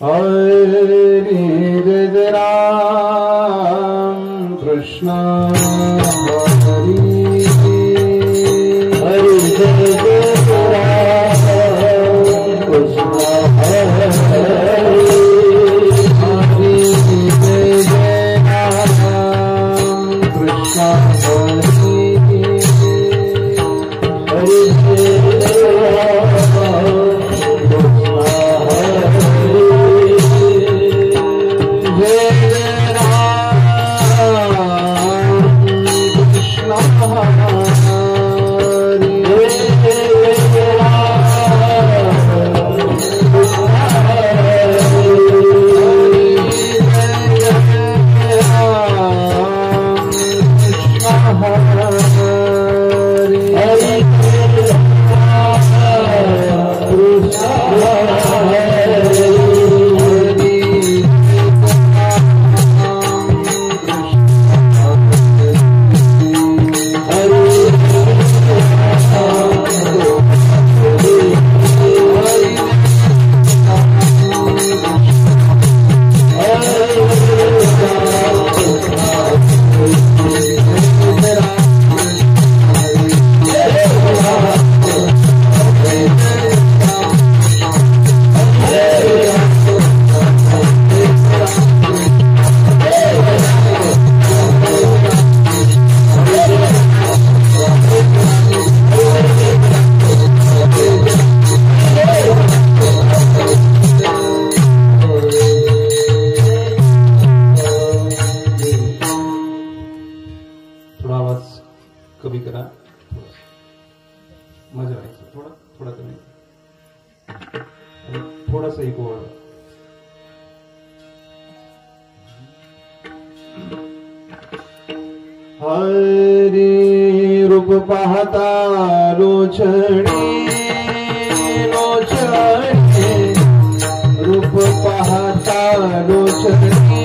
हरे जय राम कृष्ण हरि हरि जय राम कृष्ण हरि हरि जय राम कृष्ण हरि हरि जय हरि रूप पाहता लोचणी लोचणी रूप पाहता लोचणी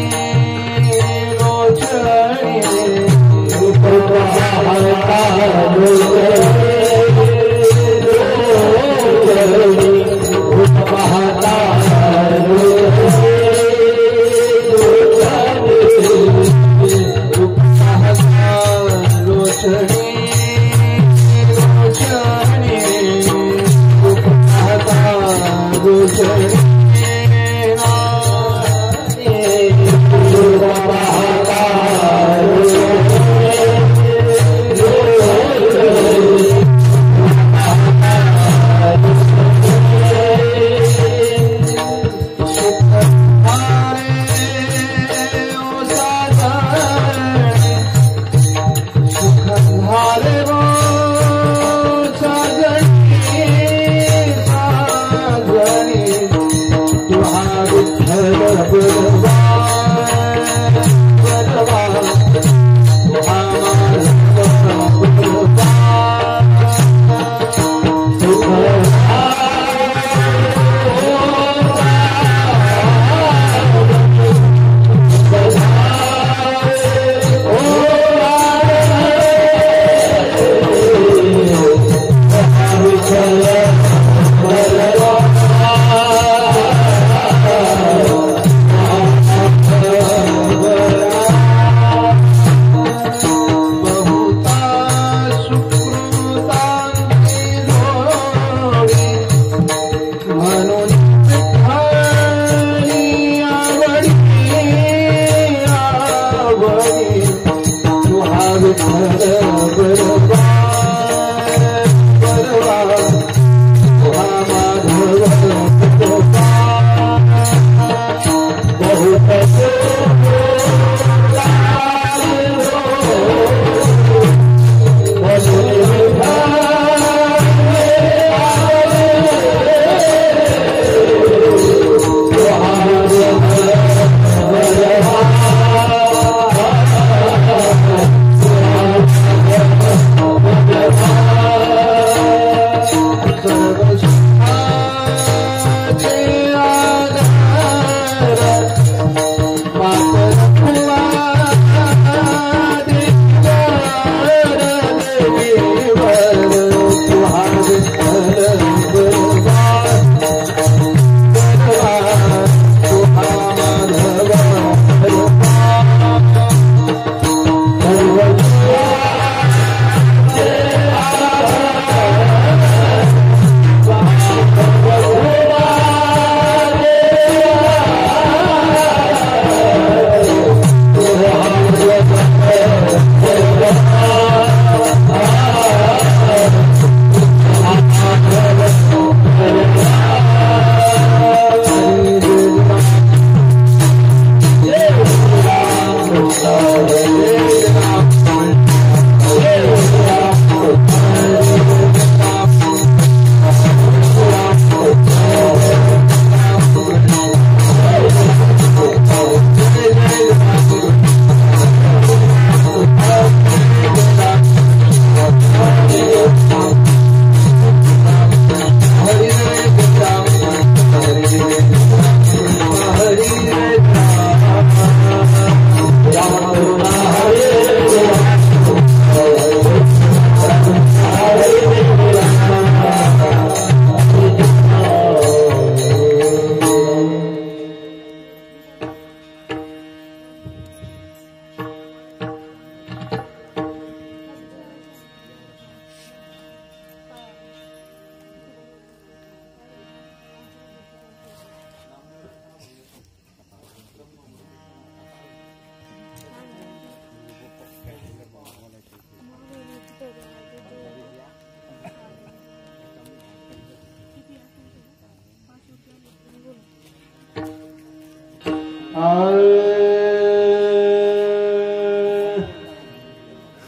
लोचणी रूप पाहता लोचणी रूप पाहता लोचनी लोचनी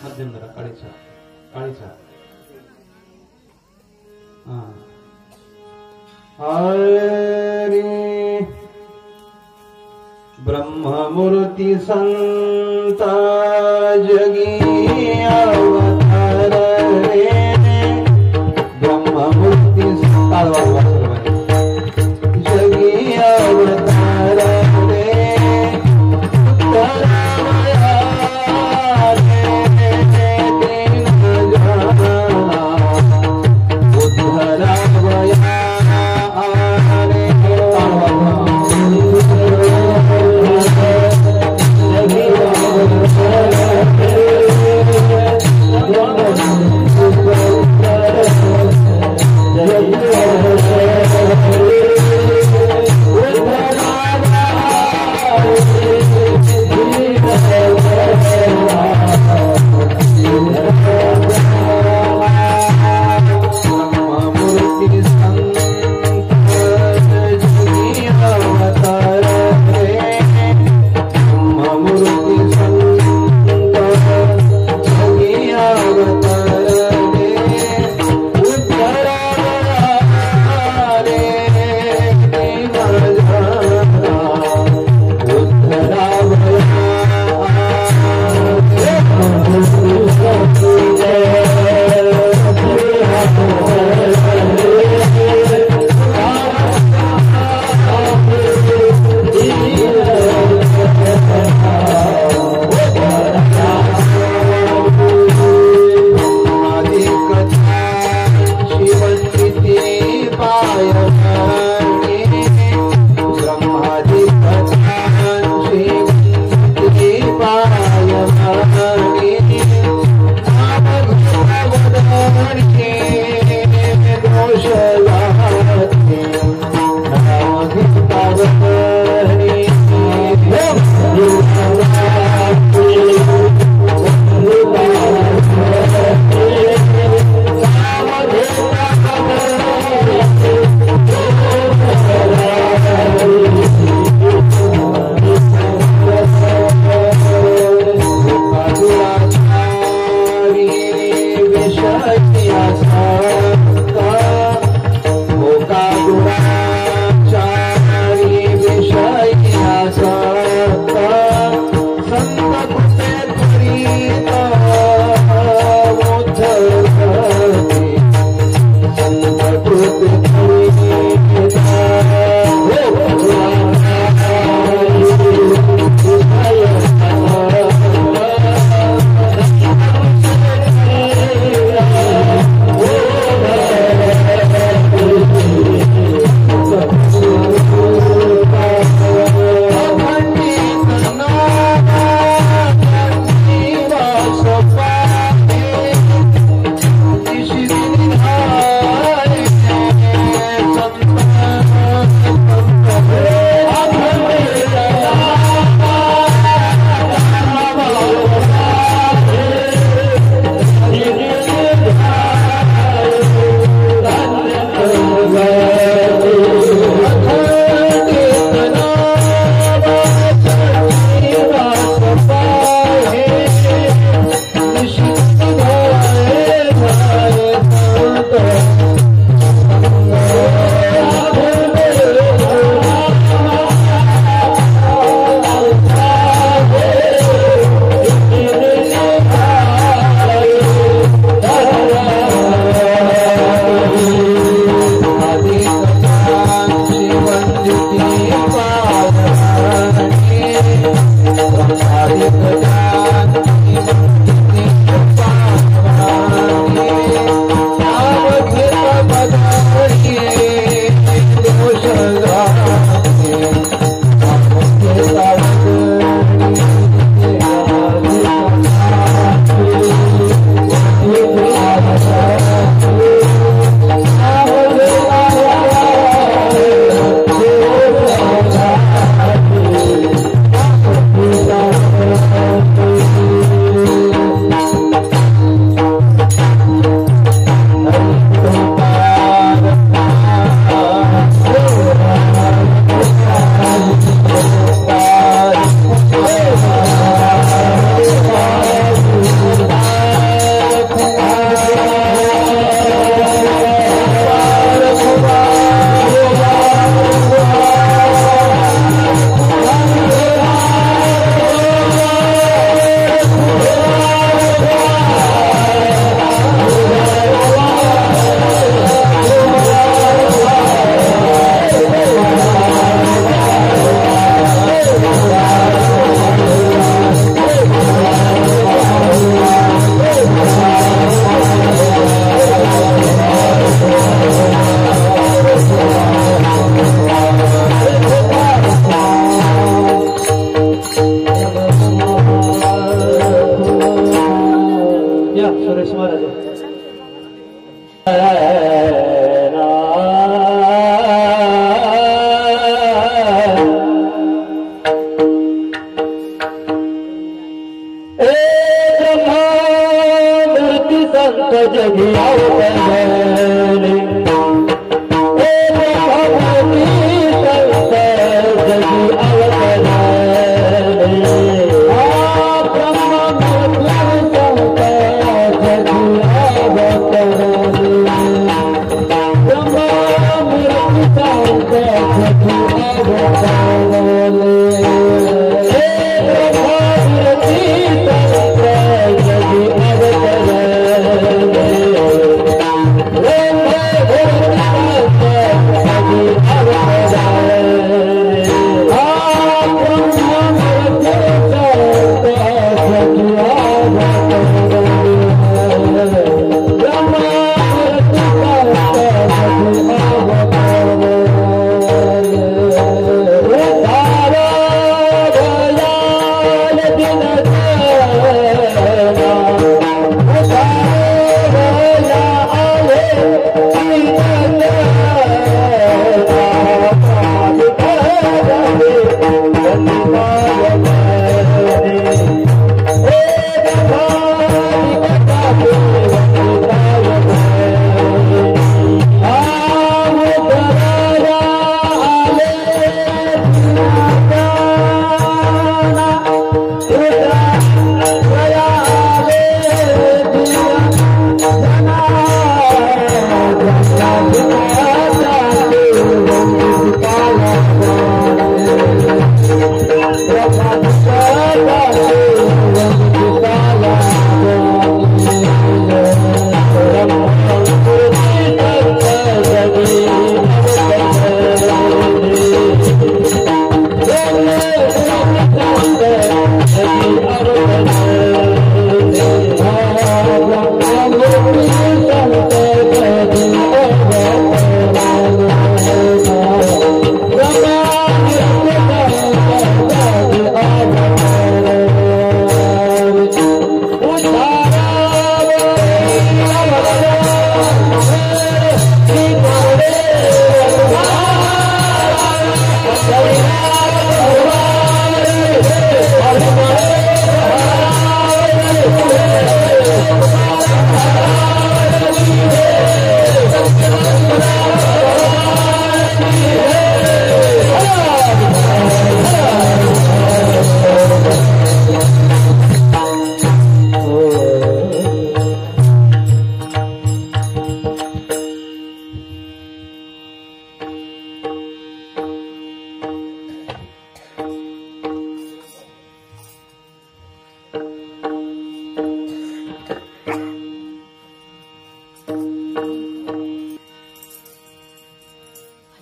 मध्यम जरा काळीचा काळीचा हरि ब्रह्ममूर्ति संता जगी अवतार रे ब्रह्ममूर्ति संता जगी अवतार रे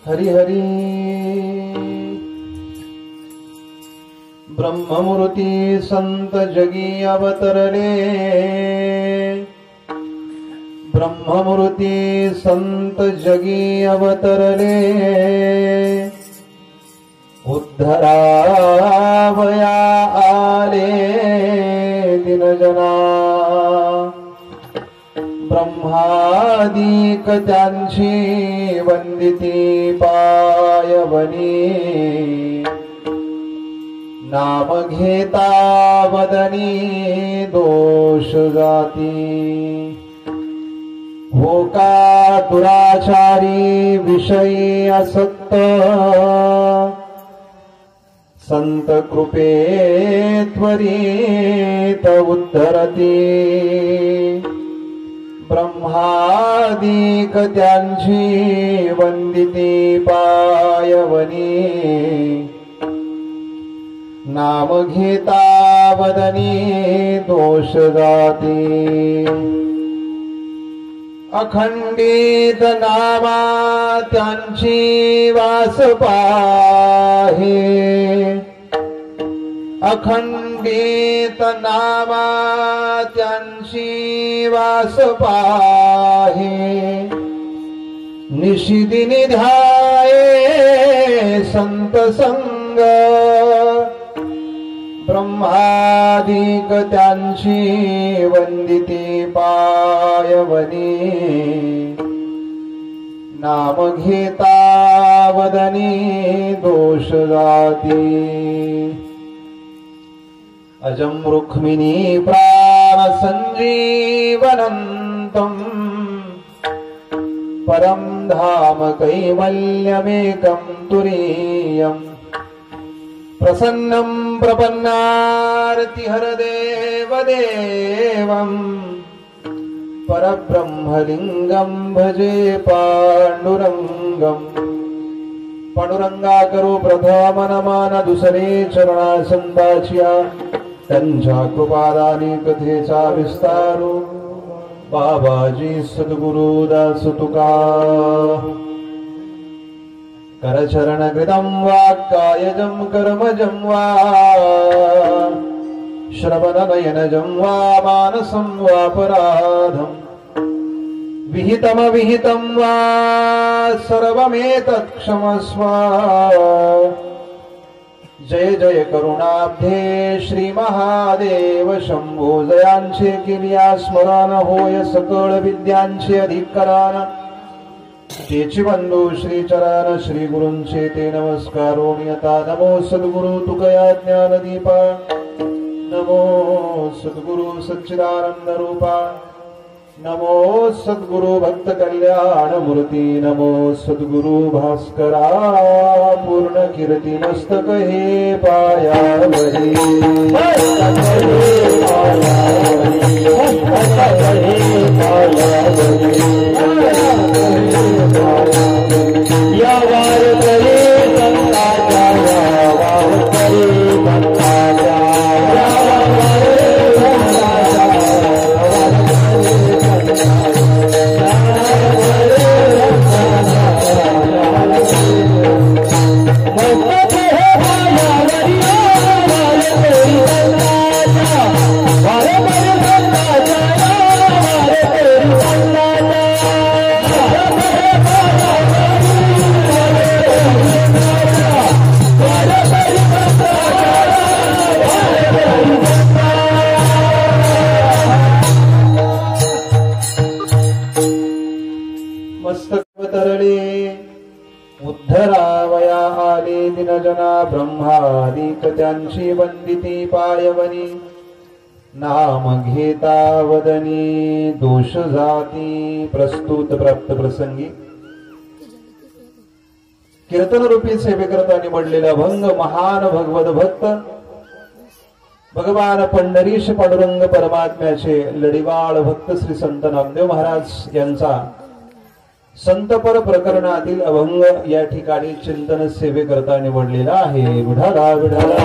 हरि हरि ब्रह्ममूर्ति संत जगी अवतरले ब्रह्ममूर्ति संत जगी अवतरले उद्धरावया आले दिनजना ब्रह्मादिक त्यांची वंदिती पायवनी नाम घेता वदनी दोष जाती हो का दुराचारी विषयी असक्त संत कृपे त्वरित उद्धरती ब्रह्मादिक त्यांची वंदिती पायवनी नाम घेता वदनी दोष जाती अखंडित नामा त्यांची वास पाहे अखंडित नामा त्यांची वास पाहे निशिदिनी ध्याये संत संग ब्रह्मादिक त्यांची वंदिती पायवनी नाम घेता वदनी दोष जाती अजं रुक्मिणी प्राण संजीवनन्तम् परं धाम कैवल्यमेकं तुरीयम् प्रसन्नं प्रपन्नार्तिहरदेव देवं परब्रह्मलिंगं भजे पांडुरंगं। पांडुरंगा करो प्रथम नमन दुसरे चरणासंदाचिया त्यांच्या कृपादानी कथेचा विस्तारो बाबाजी सद्गुरु दास तुका। करचरण कृतं वा कायजं कर्मजं वा श्रवणनयनजं वा मानसं वापराधं विहितं वा सर्वमेतत् क्षमस्व। जय जय करुणाब्धे श्री महादेव शंभो। जयांचे किलिया स्मरण होय सकळ विद्यांचे अधिकरण तेची बंधू श्री चरण श्री गुरूंचे ते नमस्कारो नियता। नमो सद्गुरु तुकया ज्ञानदीपा नमो सद्गुरु सच्चिदानंद रूपा नमो सद्गुरु भक्त कल्याण मूर्ती नमो सद्गुरु भास्करा पूर्ण कीर्ती मस्तक हे पायावरी या वार करे संताचा या वार करे संताचा या वार उद्धरावया आले दिनजना ब्रह्मादिक त्यांची वंदिती पायवनी। नाम घेता वदनी दोष जाती प्रस्तुत प्राप्त प्रसंगी कीर्तन रूपी सेवेकरता निवडलेला भंग महान भगवत भक्त भगवान पंढरीश पांडुरंग परमात्म्याचे लढिवाळ भक्त श्री संत नामदेव महाराज यांचा संतपर प्रकरणातील अभंग या ठिकाणी चिंतन सेवेकरता निवडलेला आहे। विठाला विठाला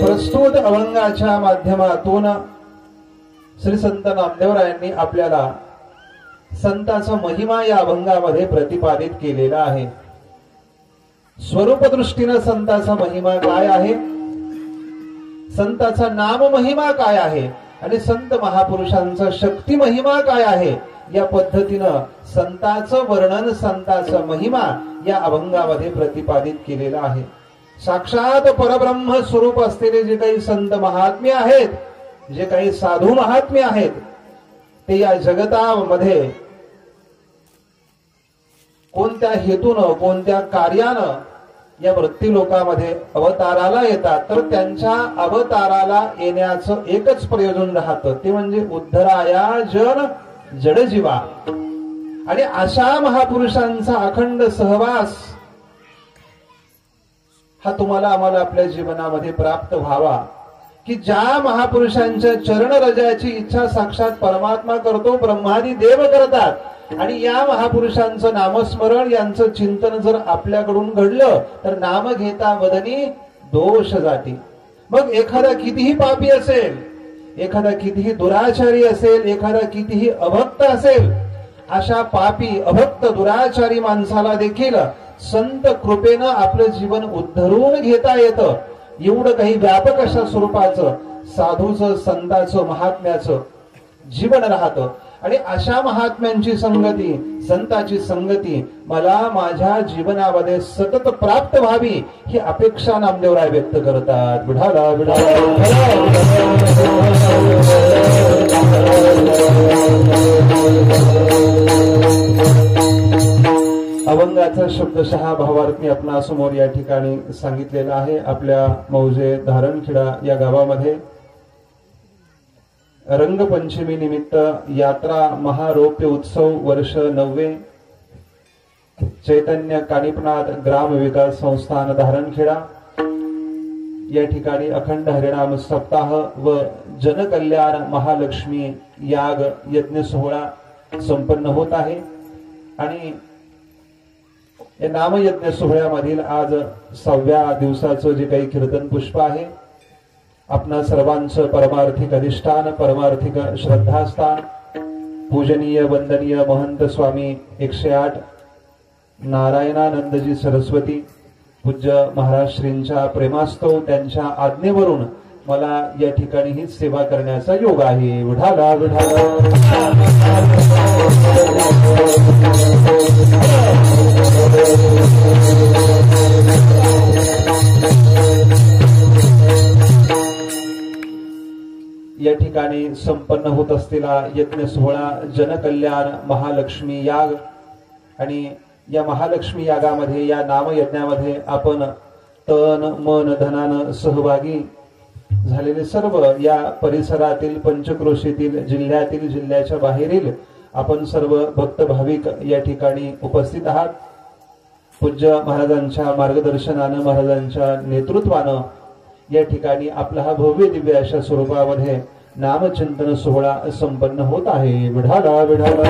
प्रस्तुत अभंगाच्या माध्यमातून श्री संत नामदेवरायांनी आपल्याला संताचा महिमा या अभंगामध्ये प्रतिपादित केलेला आहे। स्वरूप दृष्टीने संताचा महिमा काय आहे, संताचा नाम महिमा काय आहे आणि संत महापुरुषांचा शक्ती महिमा काय आहे, या पद्धतीनं संताचं वर्णन संताचा महिमा या अभंगामध्ये प्रतिपादित केलेला आहे। साक्षात परब्रह्म स्वरूप असलेले जे काही संत महात्मे आहेत, जे काही साधू महात्मे आहेत, ते या जगतामध्ये कोणत्या हेतूनं कोणत्या कार्यानं या वृत्ती लोकांमध्ये अवताराला येतात, तर त्यांच्या अवताराला येण्याचं एकच प्रयोजन राहतं, ते म्हणजे उद्धराया जन जडजीवा। आणि अशा महापुरुषांचा अखंड सहवास हा तुम्हाला आम्हाला आपल्या जीवनामध्ये प्राप्त व्हावा, की ज्या महापुरुषांच्या चरण रजाची इच्छा साक्षात परमात्मा करतो, ब्रह्मादी देव करतात, आणि या महापुरुषांचं नामस्मरण यांचं चिंतन जर आपल्याकडून घडलं तर नाम घेता वदनी दोष जाती। मग एखादा कितीही पापी असेल, एखादा कितीही दुराचारी असेल, एखादा कितीही अभक्त असेल, अशा पापी अभक्त दुराचारी माणसाला देखील संत कृपेनं आपलं जीवन उद्धरून घेता येतं। एवढं काही व्यापक अशा स्वरूपाचं साधूचं संताचं महात्म्याचं जीवन राहतं। आणि अशा महात्म्यांची संगती, संताची संगती मला माझ्या जीवनामध्ये सतत प्राप्त व्हावी ही अपेक्षा नामदेवराय व्यक्त करतात। विठाला विठाला अभंगाचा शब्दशः भावार्थ मी आपणा समोर या ठिकाणी सांगितलेला आहे। आपल्या मौजे धारणखेडा या गावामध्ये रंगपंचमी निमित्त यात्रा महारौप्य उत्सव वर्ष 9वे चैतन्य कानिपनाथ ग्राम विकास संस्थान धारणखेडा या ठिकाणी अखंड हरिनाम सप्ताह व जनकल्याण महालक्ष्मी याग यज्ञ सोहळा संपन्न होत आहे। आणि या नामयज्ञ सोहळ्यामधील आज 6व्या दिवसाचं जे काही कीर्तन पुष्प आहे, आपणा सर्वांचं परमार्थिक अधिष्ठान परमार्थिक श्रद्धास्थान पूजनीय वंदनीय महंत स्वामी 108 नारायणानंदजी सरस्वती पूज्य महाराज श्रींच्या प्रेमास्तव त्यांच्या आज्ञेवरून मला या ठिकाणी ही सेवा करण्याचा योग आहे। विठाला विठाला या ठिकाणी संपन्न होत असलेला यज्ञ सोहळा जनकल्याण महालक्ष्मी याग आणि या महालक्ष्मी यागामध्ये या नामयज्ञामध्ये आपण तन मन धनानं सहभागी झालेले सर्व या परिसरातील पंचक्रोशीतील जिल्ह्यातील जिल्ह्याच्या बाहेरील आपण सर्व भक्त भाविक या ठिकाणी उपस्थित आहात। पूज्य महाराजांच्या मार्गदर्शनानं महाराजांच्या नेतृत्वानं या ठिकाणी आपला हा भव्य दिव्य अशा स्वरूपामध्ये नामचिंतन सोहळा संपन्न होत आहे। विढाला विढाला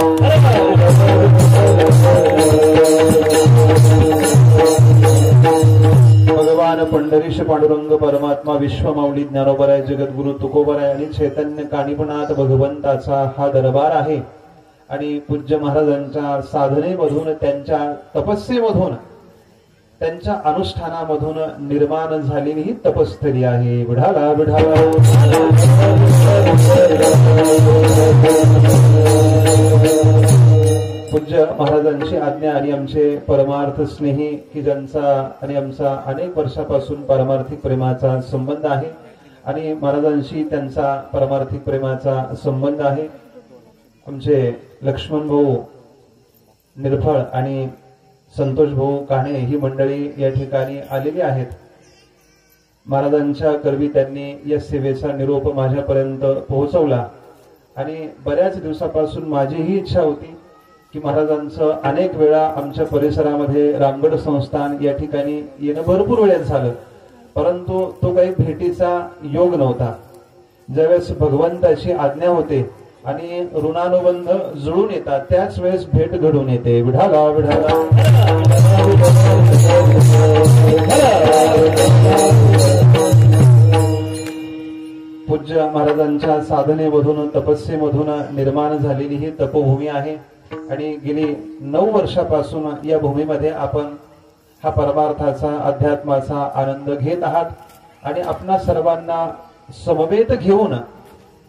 भगवान पंढरीश पांडुरंग परमात्मा विश्वमाऊली ज्ञानोबराय जगद्गुरु तुकोबराय आणि चैतन्य कानिपनाथ भगवंताचा हा दरबार आहे। आणि पूज्य महाराजांच्या साधनेमधून त्यांच्या तपस्येमधून त्यांच्या अनुष्ठानामधून निर्माण झालेली ही तपस्थली आहे। विढाला विढाला पूज्य महाराजांची आज्ञा आणि आमचे परमार्थ स्नेही की ज्यांचा आणि आमचा अनेक वर्षापासून परमार्थिक प्रेमाचा संबंध आहे आणि महाराजांशी त्यांचा परमार्थिक प्रेमाचा संबंध आहे। आमचे लक्ष्मण भाऊ निर्फळ आणि संतोष भाऊ काणे ही मंडळी या ठिकाणी आलेली आहेत। महाराजांच्या करवी त्यांनी या सेवेचा निरोप माझ्यापर्यंत पोहोचवला आणि बऱ्याच दिवसापासून माझी ही इच्छा होती की महाराजांचं अनेक वेळा आमच्या परिसरामध्ये रामगड संस्थान या ठिकाणी येणं भरपूर वेळेस झालं, परंतु तो काही भेटीचा योग नव्हता। ज्यावेळेस भगवंताची आज्ञा होते आणि ऋणानुबंध जुळून येतात त्याच वेळेस भेट घडून येते। विढाला विढाला पूज्य महाराजांच्या साधनेमधून तपस्येमधून निर्माण झालेली ही तपोभूमी आहे आणि गेली 9 वर्षापासून या भूमीमध्ये आपण हा परमार्थाचा अध्यात्माचा आनंद घेत आहात आणि आपणा सर्वांना समवेत घेऊन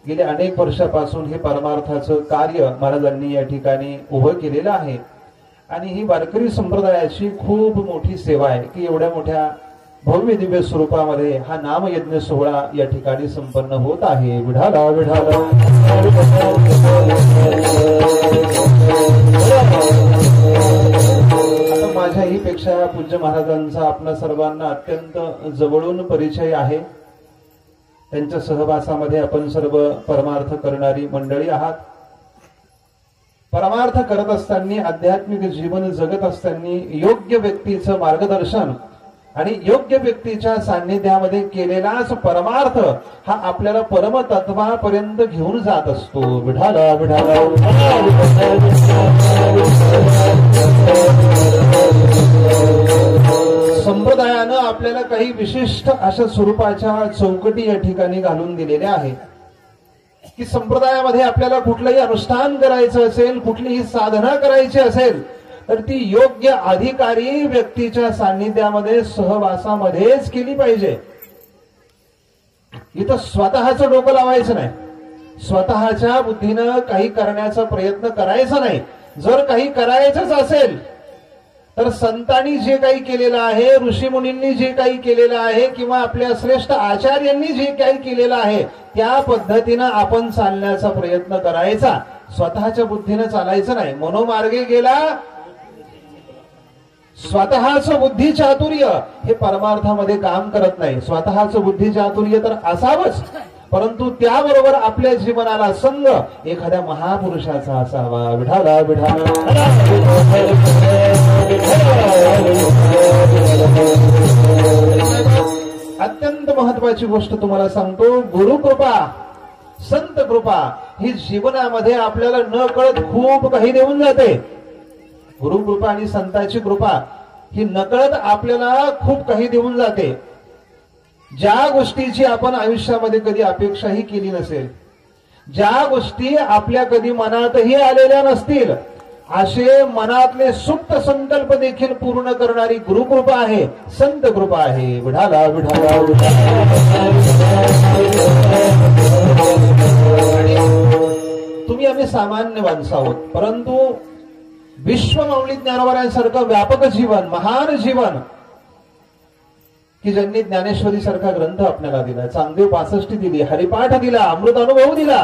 गेले अनेक वर्षापासून हे परमार्थाचं कार्य महाराजांनी या ठिकाणी उभं केलेलं आहे। आणि ही वारकरी संप्रदायाची खूप मोठी सेवा आहे की एवढ्या मोठ्या भव्य दिव्य स्वरूपामध्ये हा नामयज्ञ सोहळा या ठिकाणी संपन्न होत आहे। विढाला विढाला आता माझ्या ही पेक्षा पूज्य महाराजांचा आपल्या सर्वांना अत्यंत जवळून परिचय आहे। त्यांच्या सहवासामध्ये आपण सर्व परमार्थ करणारी मंडळी आहात। परमार्थ करत असताना आध्यात्मिक जीवन जगत असताना योग्य व्यक्तीचं मार्गदर्शन आणि योग्य व्यक्तीच्या सान्निध्यामध्ये केलेलाच परमार्थ हा आपल्याला परमतत्वापर्यंत घेऊन जात असतो। विढाला विढाला संप्रदायानं आपल्याला काही विशिष्ट अशा स्वरूपाच्या चौकटी या ठिकाणी घालून दिलेल्या आहेत की संप्रदायामध्ये आपल्याला कुठलंही अनुष्ठान करायचं असेल, कुठलीही साधना करायची असेल तर ती योग्य अधिकारी व्यक्तीच्या सान्निध्यामध्ये सहवासामध्येच केली पाहिजे। इथं स्वतःचं डोकं लावायचं नाही, स्वतःच्या बुद्धीनं काही करण्याचा प्रयत्न करायचा नाही। जर काही करायचंच असेल तर संतांनी जे काही केलेलं आहे, ऋषी मुनींनी जे काही केलेलं आहे किंवा आपल्या श्रेष्ठ आचार्यांनी जे काही केलेलं आहे त्या पद्धतीनं आपण चालण्याचा प्रयत्न करायचा, स्वतःच्या बुद्धीनं चालायचं नाही। मनोमार्गे गेला स्वतःचं बुद्धी चातुर्य हे परमार्थामध्ये काम करत नाही। स्वतःचं बुद्धी चातुर्य तर असावंच, परंतु त्याबरोबर आपल्या जीवनाला संग एखाद्या महापुरुषाचा असावा. विठाला विठाला. अत्यंत महत्वाची गोष्ट तुम्हाला सांगतो, गुरुकृपा, संत कृपा ही जीवनामध्ये आपल्याला न कळत खूप काही देऊन जाते. गुरुकृपा आणि संताची कृपा ही नकळत आपल्याला खूप काही देऊन जाते. ज्या गोष्टीची आपण आयुष्यामध्ये कधी अपेक्षाही केली नसेल, ज्या गोष्टी आपल्या कधी मनातही आलेल्या नसतील, असे मनातले सुप्त संकल्प देखील पूर्ण करणारी गुरुकृपा आहे, संत कृपा आहे. विठाला विठाला तुम्ही आम्ही सामान्य माणसं आहोत, परंतु विश्वमाऊली ज्ञानोबांसारखं व्यापक जीवन, महान जीवन की ज्यांनी ज्ञानेश्वरी सारखा ग्रंथ आपल्याला दिला, चांगदेव 65 दिली, हरिपाठ दिला, अमृत अनुभव दिला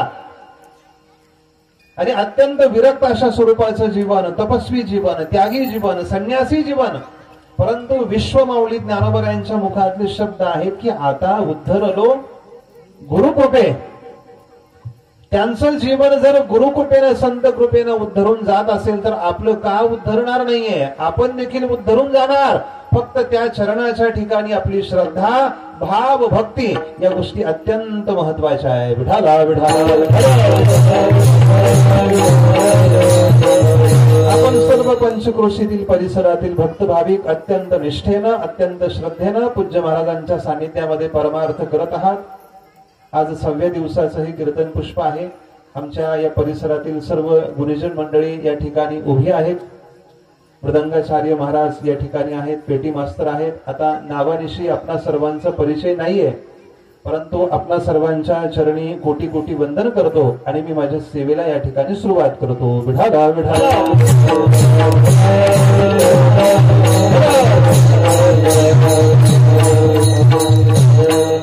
आणि अत्यंत विरक्त अशा स्वरूपाचं जीवन, तपस्वी जीवन, त्यागी जीवन, संन्यासी जीवन. परंतु विश्वमाऊली ज्ञानोबा मुखातले शब्द आहेत की आता उद्धरलो गुरुकृपे. त्यांचं जीवन जर गुरुकृपेनं, संत कृपेनं उद्धरून जात असेल तर आपलं का उद्धरणार नाहीये? आपण देखील उद्धरून जाणार. फक्त त्या चरणाच्या ठिकाणी आपली श्रद्धा, भाव, भक्ती या गोष्टी अत्यंत महत्वाच्या आहे. विठाला विठाला. आपण सर्व पंचक्रोशीतील परिसरातील भक्त भाविक अत्यंत निष्ठेनं, अत्यंत श्रद्धेनं पूज्य महाराजांच्या सानिध्यामध्ये परमार्थ करत आहात. आज 6व्या दिवसाचं हे कीर्तन पुष्प आहे. आमच्या या परिसरातील सर्व गुरुजन मंडळी या ठिकाणी उभी आहेत. मृदंगाचार्य महाराज या ठिकाणी आहेत, पेटी मास्तर आहेत. आता नावानिशी आपणा सर्वांचा परिचय नाहीये, परंतु आपणा सर्वांच्या चरणी कोटी कोटी वंदन करतो आणि मी माझ्या सेवेला या ठिकाणी सुरुवात करतो. विठाला विठाला.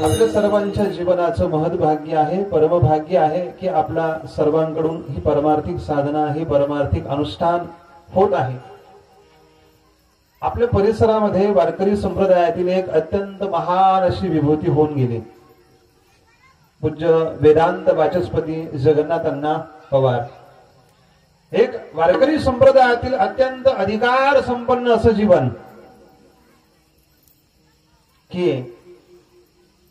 आपल्या सर्वांच्या जीवनाचं महत्भाग्य आहे, परमभाग्य आहे की आपला सर्वांकडून ही परमार्थिक साधना, ही परमार्थिक अनुष्ठान होत आहे. आपल्या परिसरामध्ये वारकरी संप्रदायातील एक अत्यंत महान अशी विभूती होऊन गेली. पूज्य वेदांत वाचस्पती जगन्नाथ अण्णा पवार, एक वारकरी संप्रदायातील अत्यंत अधिकार संपन्न असं जीवन की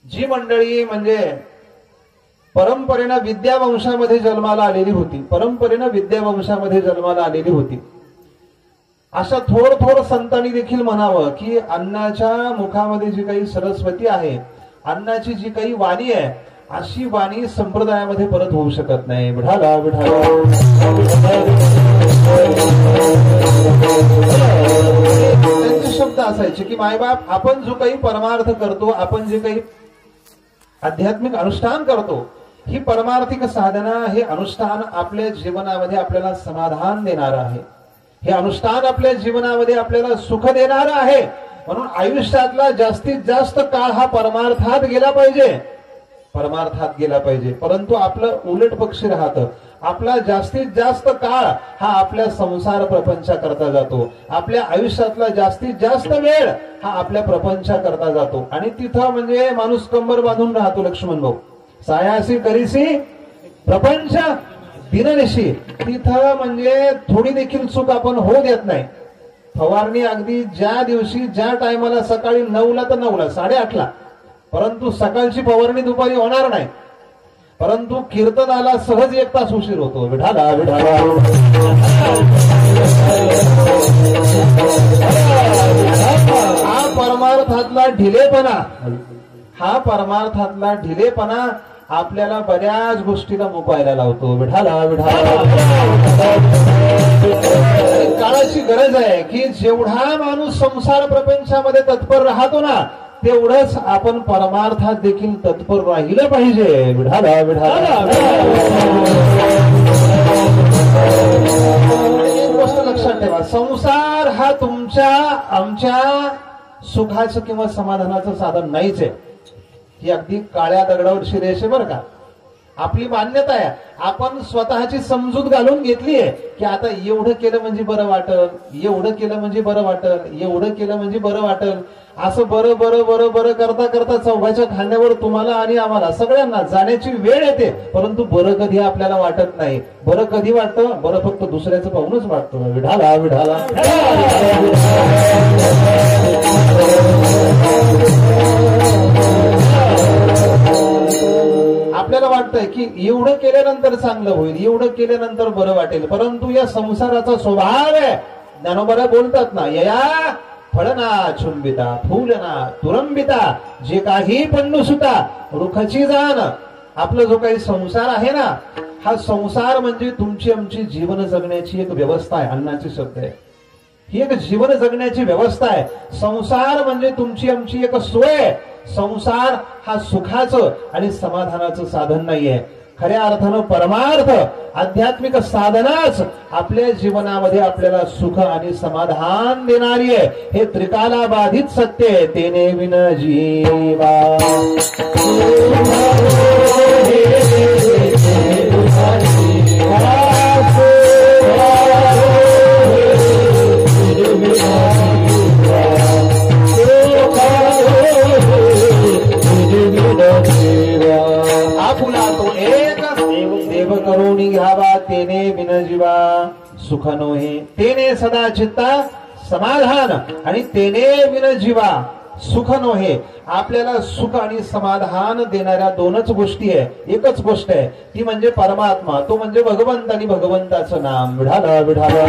जी मंडळी म्हणजे परंपरेनं विद्यावंशामध्ये जन्माला आलेली होती, परंपरेनं विद्यावंशामध्ये जन्माला आलेली होती, अशा थोर संतांनी देखील म्हणावं की अण्णाच्या मुखामध्ये जी काही सरस्वती आहे, अण्णाची जी काही वाणी आहे, अशी वाणी संप्रदायामध्ये परत होऊ शकत नाही. विठाला विठाला. त्यांचे शब्द असायचे की मायबाप, आपण जो काही परमार्थ करतो, आपण जे काही आध्यात्मिक अनुष्ठान करतो, ही परमार्थिक साधना, हे अनुष्ठान आपल्या जीवनामध्ये आपल्याला समाधान देणार आहे, हे अनुष्ठान आपल्या जीवनामध्ये आपल्याला सुख देणार आहे. म्हणून आयुष्यातला जास्तीत जास्त काळ हा परमार्थात गेला पाहिजे, परमार्थात गेला पाहिजे. परंतु आपलं उलट पक्षी राहतं. आपला जास्तीत जास्त काळ हा आपल्या संसार प्रपंचा करता जातो. आपल्या आयुष्यातला जास्तीत जास्त वेळ हा आपल्या प्रपंचा करता जातो आणि तिथं म्हणजे माणूस कंबर बांधून राहतो. लक्ष्मण भाऊ, सायासी करीसी प्रपंच दिननिशी, तिथं म्हणजे थोडी देखील चूक आपण होऊ देत नाही. फवारणी अगदी ज्या दिवशी ज्या टायमाला सकाळी 9ला तर 9ला, 8:30ला, परंतु सकाळची फवारणी दुपारी होणार नाही. परंतु कीर्तनाला सहज 1 तास उशीर होतो. विठाला विठाला. हा परमार्थातला ढिलेपणा, हा परमार्थातला ढिलेपणा आपल्याला बऱ्याच गोष्टीला मुकायला लावतो. विठाला विठाला. काळाची गरज आहे की जेवढा माणूस संसार प्रपंचामध्ये तत्पर राहतो ना, तेवढंच आपण परमार्थात देखील तत्पर राहिलं पाहिजे. विठाला विठाला. एक गोष्ट लक्षात ठेवा, संसार हा तुमच्या आमच्या सुखाचं किंवा समाधानाचं साधन नाहीच आहे. ही अगदी काळ्या दगडावर शिरेशे बरं का. आपली मान्यता आहे. आपण स्वतःची समजूत घालून घेतली आहे की आता एवढं केलं म्हणजे बरं वाटल, एवढं केलं म्हणजे बरं वाटल, एवढं केलं म्हणजे बरं वाटल. असं बरं बरं बरं बरं करता करता चौघाच्या खांद्यावर तुम्हाला आणि आम्हाला सगळ्यांना जाण्याची वेळ येते. परंतु बरं कधी आपल्याला वाटत नाही. बरं कधी वाटतं? बरं फक्त दुसऱ्याचं पाहूनच वाटतं. विढाला विढाला आपल्याला वाटतंय की एवढं केल्यानंतर चांगलं होईल, एवढं केल्यानंतर बरं वाटेल. परंतु या संसाराचा स्वभाव आहे. ज्ञानोबा बोलतात ना, यया फळना चुंबिता फूलना तुरंबिता जे काही पन्नू सुता रुखची जाण. आपला जो काही संसार आहे ना, हा संसार म्हणजे तुमची आमची जीवन जगण्याची एक व्यवस्था आहे. अन्नाचे शब्द आहे. ही एक जीवन जगण्याची व्यवस्था आहे. संसार म्हणजे तुमची आमची एक सोय. संसार हा सुखाचं आणि समाधानाचं साधन नाहीये. खऱ्या अर्थानं परमार्थ आध्यात्मिक साधनाच आपल्या जीवनामध्ये आपल्याला सुख आणि समाधान देणारी आहे. हे त्रिकाला बाधित सत्य आहे. तेने विन जीवा आपुला तो एक देव करुणी घ्यावा. तेने बिन जीवा सुख नोहे. तेने सदा चित्ता समाधान आणि तेने बिन जीवा सुख नोहे. आपल्याला सुख आणि समाधान देणाऱ्या दोनच गोष्टी आहे. एकच गोष्ट आहे ती म्हणजे परमात्मा. तो म्हणजे भगवंत आणि भगवंताचं नाम. विढाला विढाला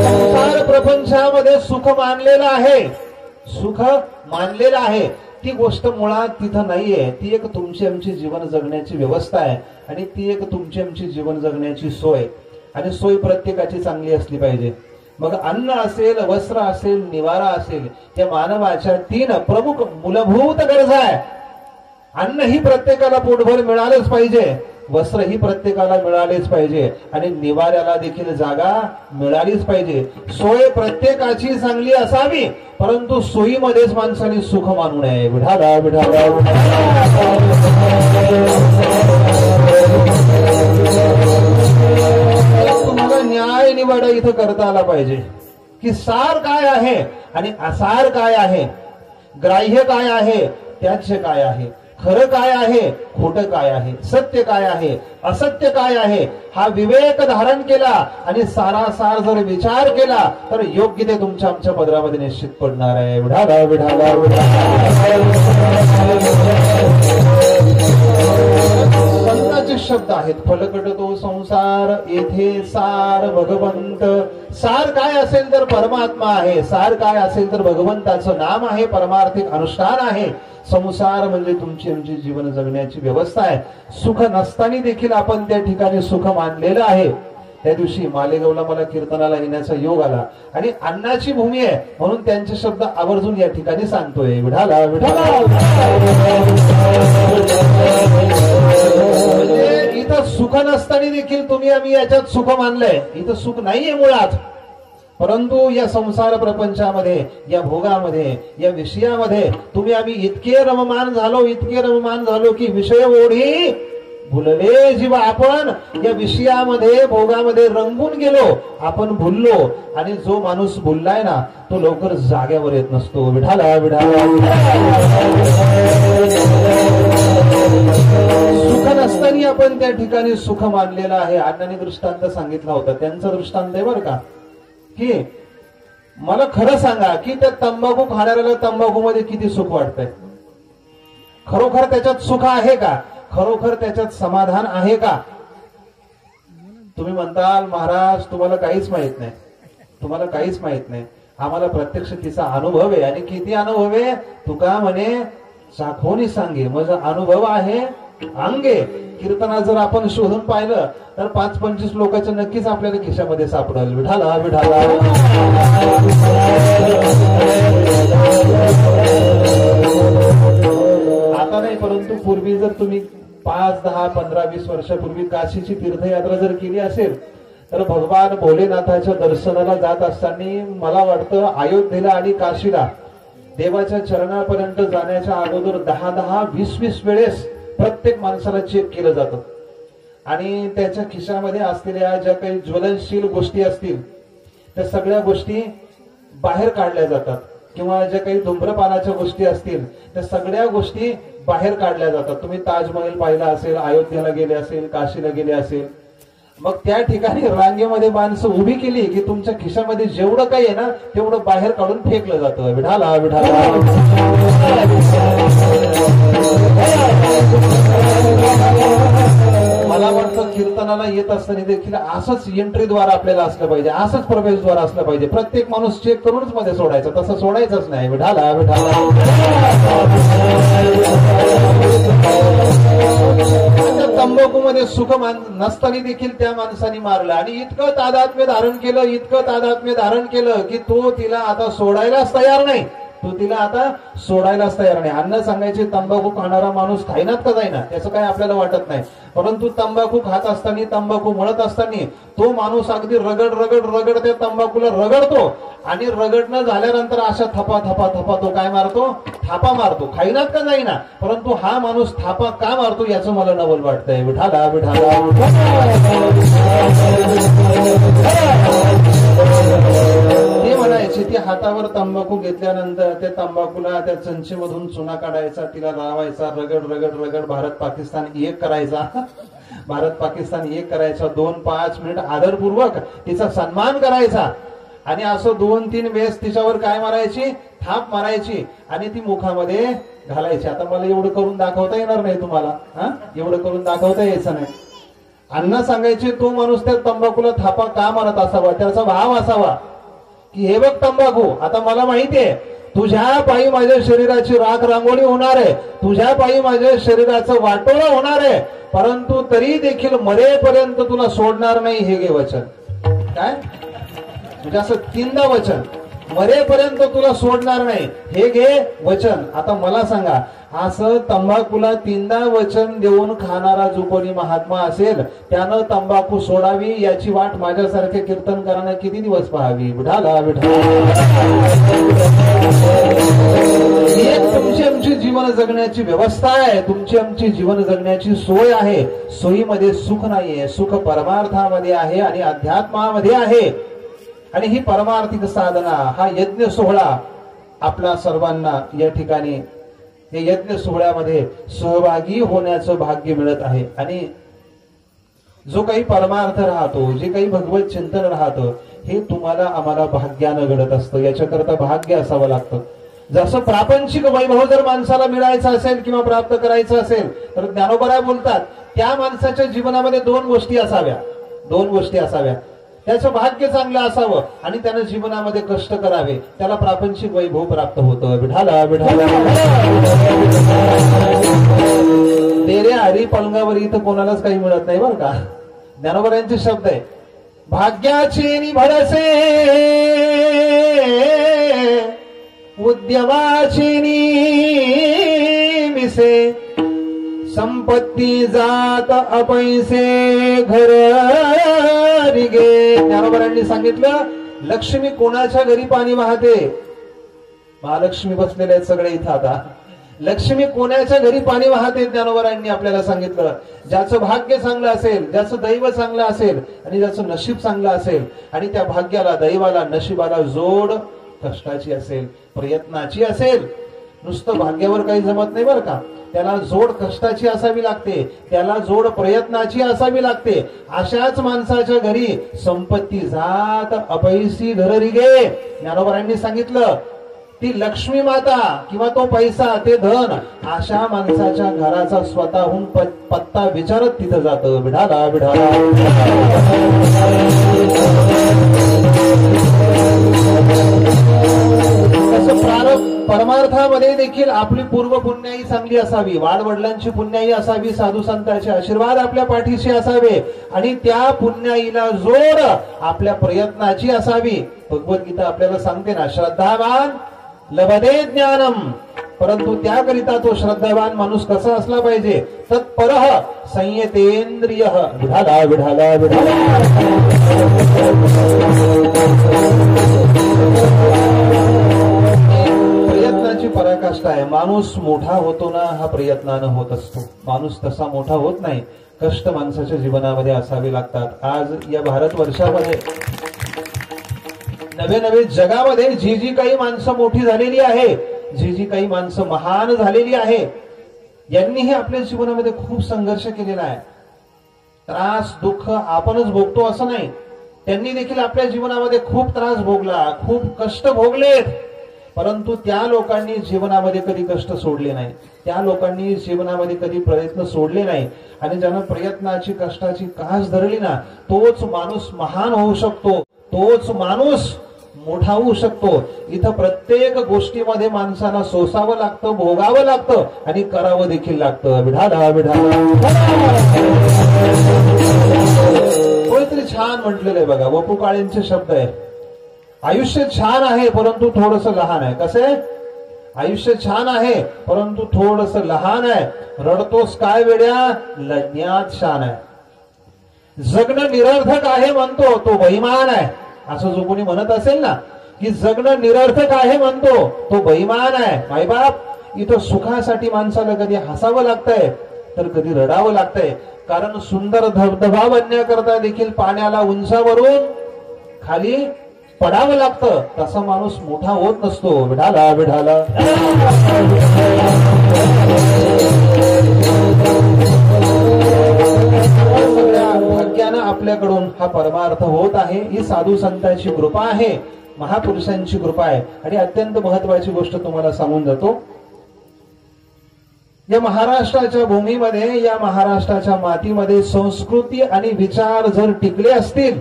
संसार प्रपंचामध्ये सुख मानलेलं आहे. सुख मानलेलं आहे. ती गोष्ट मुळात तिथं नाहीये. ती एक तुमची आमची जीवन जगण्याची व्यवस्था आहे आणि ती एक तुमची आमची जीवन जगण्याची सोय. आणि सोय प्रत्येकाची चांगली असली पाहिजे. मग अन्न असेल, वस्त्र असेल, निवारा असेल, या मानवाच्या 3 प्रमुख मूलभूत गरजा आहे. अन्न ही प्रत्येकाला पोटभर मिळालंच पाहिजे, वस्त्र ही प्रत्येकाला मिळालेच पाहिजे आणि निवाऱ्याला देखील जागा मिळालीच पाहिजे. सोय प्रत्येकाची चांगली असावी, परंतु सोयीमध्येच माणसाने सुख मानू नये. विढाला विढाला तुम्हाला न्याय निवड इथं करता आला पाहिजे की सार काय आहे आणि असार काय आहे, ग्राह्य काय आहे, त्याज्य काय आहे, खरं काय आहे, खोटं काय आहे, सत्य काय आहे, असत्य काय आहे, हा विवेक धारण केला आणि सारासार जर विचार केला तर योग्य ते तुमच्या आमच्या पदरामध्ये निश्चित पडणार आहे. विढाला विढाला संतांचे शब्द आहेत. फलकट तो संसार येथे सार भगवंत. सार काय असेल तर परमात्मा आहे. सार काय असेल तर भगवंताचं नाम आहे, परमार्थिक अनुष्ठान आहे. संसार म्हणजे तुमची आमची जीवन जगण्याची व्यवस्था आहे. सुख नसताना देखील आपण त्या ठिकाणी सुख मानलेलं आहे. त्या दिवशी मालेगावला मला कीर्तनाला येण्याचा योग आला आणि अन्नाची भूमी आहे म्हणून त्यांचे शब्द आवर्जून या ठिकाणी सांगतोय. विढाला विढाला म्हणजे इथं सुख नसताना देखील तुम्ही आम्ही याच्यात सुख मानलंय. इथं सुख नाहीये मुळात, परंतु या संसार प्रपंचामध्ये, या भोगामध्ये, या विषयामध्ये तुम्ही आम्ही इतके रममान झालो की विषय ओढी भुलले जीवा. आपण या विषयामध्ये भोगामध्ये रंगून गेलो, आपण भुललो आणि जो माणूस भुललाय ना तो लवकर जाग्यावर येत नसतो. विढाला विढाला सुख नसताना आपण त्या ठिकाणी सुख मानलेलं आहे. अण्णांनी दृष्टांत सांगितला होता, त्यांचा दृष्टांत आहे बरं का, की मला खरं सांगा की त्या तंबाखू खाणाऱ्याला तंबाखूमध्ये किती सुख वाटतंय? खरोखर त्याच्यात सुख आहे का? खरोखर त्याच्यात समाधान आहे का? तुम्ही म्हणताल महाराज तुम्हाला काहीच माहित नाही, तुम्हाला काहीच माहित नाही. आम्हाला प्रत्यक्ष तिचा अनुभव आहे. आणि किती अनुभव आहे? तुका म्हणे साखोनी सांगे, माझा अनुभव आहे अंगे. कीर्तना जर आपण शोधून पाहिलं तर 5-25 लोकांचं नक्कीच आपल्याला खिशामध्ये सापडेल. विढाला विढाला आता नाही, परंतु पूर्वी जर तुम्ही 5, 10, 15, 20 वर्षापूर्वी काशीची तीर्थयात्रा जर केली असेल तर भगवान भोलेनाथाच्या दर्शनाला जात असताना मला वाटतं अयोध्येला आणि काशीला देवाच्या चरणापर्यंत जाण्याच्या अगोदर 10-10, 20-20 वेळेस प्रत्येक माणसाला चेक केलं जातं आणि त्याच्या खिशामध्ये असलेल्या ज्या काही ज्वलनशील गोष्टी असतील त्या सगळ्या गोष्टी बाहेर काढल्या जातात किंवा ज्या काही धूम्रपानाच्या गोष्टी असतील त्या सगळ्या गोष्टी बाहेर काढल्या जातात. तुम्ही ताजमहल पाहिला असेल, अयोध्येला गेले असेल, काशीला गेले असेल, मग त्या ठिकाणी रांगेमध्ये माणसं उभी केली की तुमच्या खिशामध्ये जेवढं काही आहे ना तेवढं बाहेर काढून फेकलं जातं. विठाला विठाला. मला वाटतं कीर्तनाला येत असताना देखील असंच एंट्रीद्वार आपल्याला असलं पाहिजे, असंच प्रवेशद्वार असलं पाहिजे. प्रत्येक माणूस चेक करूनच मध्ये सोडायचा, तसं सोडायचंच नाही. विठाला विठाला. तंबाखू मध्ये सुख नसताना देखील त्या माणसाने मारलं आणि इतकं तादात्म्य धारण केलं, इतकं तादात्म्य धारण केलं की तो तिला आता सोडायलाच तयार नाही. तो तिला आता सोडायलाच तयार नाही. अन्न सांगायचे तंबाखू खाणारा माणूस खाईनात का जाईना त्याचं काय आपल्याला वाटत नाही, परंतु तंबाखू खात असताना, तंबाखू मळत असताना तो माणूस अगदी रगड रगड रगड त्या तंबाखूला रगडतो आणि रगडणं झाल्यानंतर अशा थपा थपा थपा तो काय मारतो, थापा मारतो. खाईनात का जाईना, परंतु हा माणूस थापा का मारतो याचं मला नवल वाटतंय. विठाला विठाला. ते म्हणायचे ती हातावर तंबाखू घेतल्यानंतर त्या तंबाखूला त्या चंचीमधून चुना काढायचा, तिला लावायचा, rugged rugged rugged Bharat Pakistan एक करायचा. भारत पाकिस्तान एक करायचा. 2-5 मिनिट आदरपूर्वक तिचा सन्मान करायचा आणि असं 2-3 वेळेस तिच्यावर काय मारायची, थाप मारायची आणि ती मुखामध्ये घालायची. आता मला एवढं करून दाखवता येणार नाही तुम्हाला, एवढं करून दाखवता यायचं नाही. अण्णा सांगायचे तो माणूस त्या तंबाखूला थापा का मारत असावा, त्याचा भाव असावा की हे बघ तंबाखू, आता मला माहितीये तुझ्या पायी माझ्या शरीराची राख रांगोळी होणार आहे, तुझ्या पायी माझ्या शरीराचं वाटोळं होणार आहे, परंतु तरी देखील मरेपर्यंत तुला सोडणार नाही. हे घे वचन. काय म्हणजे असं 3दा वचन, मरेपर्यंत तुला सोडणार नाही, हे घे वचन. आता मला सांगा, असं तंबाखूला 3दा वचन देऊन खाणारा जो कोणी महात्मा असेल त्यानं तंबाखू सोडावी याची वाट माझ्यासारखे कीर्तनकारांना किती दिवस पाहावी. विठाला विठाला. एक तुमची आमची जीवन जगण्याची व्यवस्था आहे, तुमची आमची जीवन जगण्याची सोय आहे. सोयीमध्ये सुख नाहीये, सुख परमार्थामध्ये आहे आणि अध्यात्मामध्ये आहे. आणि ही परमार्थिक साधना, हा यज्ञ सोहळा आपल्या सर्वांना या ठिकाणी हे यज्ञ सोहळ्यामध्ये सहभागी होण्याचं भाग्य मिळत आहे. आणि जो काही परमार्थ राहतो, जे काही भगवत चिंतन राहतं, हे तुम्हाला आम्हाला भाग्यानं घडत असतं. याच्याकरता भाग्य असावं लागतं. जसं प्रापंचिक वैभव जर माणसाला मिळायचं असेल किंवा प्राप्त करायचं असेल तर ज्ञानोबा बोलतात त्या माणसाच्या जीवनामध्ये 2 गोष्टी असाव्या, 2 गोष्टी असाव्या. त्याचं भाग्य चांगलं असावं आणि त्यानं जीवनामध्ये कष्ट करावे, त्याला प्रापंचिक वैभव प्राप्त होतं. विठाला विठाला. तेरे हरी पलंगावर इथं कोणालाच काही मिळत नाही बरं का. ज्ञानोबरांचे शब्द आहे, भाग्याचे निभडसे उद्यमाचे मिसे संपत्ती जात अपैसे घर गे. ज्ञानोबरांनी सांगितलं, लक्ष्मी कोणाच्या घरी पाणी वाहते, महालक्ष्मी बसलेले आहेत सगळे इथं. आता लक्ष्मी कोणाच्या घरी पाणी वाहते ज्ञानोबरांनी आपल्याला सांगितलं. ज्याचं भाग्य चांगलं असेल, ज्याचं दैव चांगलं असेल आणि ज्याचं नशीब चांगलं असेल आणि त्या भाग्याला, दैवाला, नशिबाला जोड कष्टाची असेल, प्रयत्नाची असेल. नुसतं भाग्यावर काही जमत नाही बरं का, त्याला जोड कष्टाची असावी लागते, त्याला जोड प्रयत्नाची असावी लागते. अशाच माणसाच्या घरी संपत्ती जात अपैसी घर रिगे. ज्ञानोबरांनी सांगितलं, ती लक्ष्मी माता किंवा तो पैसा, ते धन अशा माणसाच्या घराचा स्वतःहून पत्ता विचारत तिथं जातं. विढाला विढाला. परमार्थामध्ये देखील आपली पूर्व पुण्याई चांगली असावी, वाडवडिलांची पुण्याई असावी, साधू संतांचे आशीर्वाद आपल्या पाठीशी असावे आणि त्या पुण्याईला जोड आपल्या प्रयत्नाची असावी. भगवद्गीता आपल्याला सांगते ना, श्रद्धावान लभते ज्ञानम. परंतु त्याकरिता तो श्रद्धावान माणूस कसा असला पाहिजे, तत्परः संयतेंद्रिय. विढाला विढाला विढाला. पराकाष्ठा आहे. माणूस मोठा होतो ना हा प्रयत्नानं होत असतो. माणूस तसा मोठा होत नाही. कष्ट माणसाच्या जीवनामध्ये असावे लागतात. आज या भारतवर्षामध्ये नवे नवे जगामध्ये जी जी काही माणसं मोठी झालेली आहे, जी जी काही माणसं महान झालेली आहे, यांनीही आपल्या जीवनामध्ये खूप संघर्ष केलेला आहे. त्रास दुःख आपणच भोगतो असं नाही, त्यांनी देखील आपल्या जीवनामध्ये खूप त्रास भोगला, खूप कष्ट भोगलेत. परंतु त्या लोकांनी जीवनामध्ये कधी कष्ट सोडले नाही. त्या लोकांनी जीवनामध्ये कधी प्रयत्न सोडले नाही. आणि ज्यानं प्रयत्नाची कष्टाची कास धरली ना, तोच माणूस महान होऊ शकतो, तोच माणूस मोठा होऊ शकतो. इथं प्रत्येक गोष्टीमध्ये माणसाला सोसावं लागतं, भोगावं लागतं आणि करावं देखील लागतं. विढाला विढाला कोणीतरी छान म्हटलेलं आहे बघा, वपू काळेंचे शब्द आहे. आयुष्य छान आहे परंतु थोडस लहान आहे. कसे? आयुष्य छान आहे परंतु थोडस लहान आहे. रडतोस काय वेड्या, लढण्यात शान आहे. जगणं निरर्थक आहे म्हणतो तो बेईमान आहे. असं जो कोणी म्हणत असेल ना की जगणं निरर्थक आहे म्हणतो तो बेईमान आहे. मायबाप, इथं सुखासाठी माणसाला कधी हसावं लागतंय तर कधी रडावं लागतंय. कारण सुंदर धबधबा बनण्याकरता देखील पाण्याला उंचावरून खाली पडावं लागतं. तसा माणूस मोठा होत नसतो. विढाला विढाला भाग्यानं आपल्याकडून हा परमार्थ होत आहे. ही साधू संतांची कृपा आहे, महापुरुषांची कृपा आहे. आणि अत्यंत महत्वाची गोष्ट तुम्हाला सांगून जातो. या महाराष्ट्राच्या भूमीमध्ये, या महाराष्ट्राच्या मातीमध्ये संस्कृती आणि विचार जर टिकले असतील,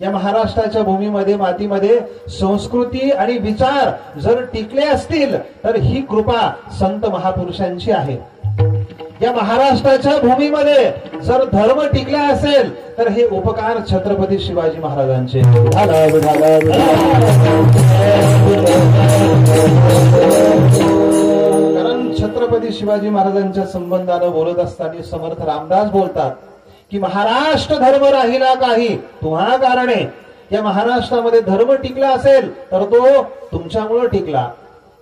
या महाराष्ट्राच्या भूमीमध्ये मातीमध्ये संस्कृती आणि विचार जर टिकले असतील तर ही कृपा संत महापुरुषांची आहे. या महाराष्ट्राच्या भूमीमध्ये जर धर्म टिकला असेल तर हे उपकार छत्रपती शिवाजी महाराजांचे. कारण छत्रपती शिवाजी महाराजांच्या संबंधानं बोलत असताना समर्थ रामदास बोलतात की महाराष्ट्र धर्म राहिला काही तुम्हा कारणे. या महाराष्ट्रामध्ये धर्म टिकला असेल तर तो तुमच्यामुळे टिकला.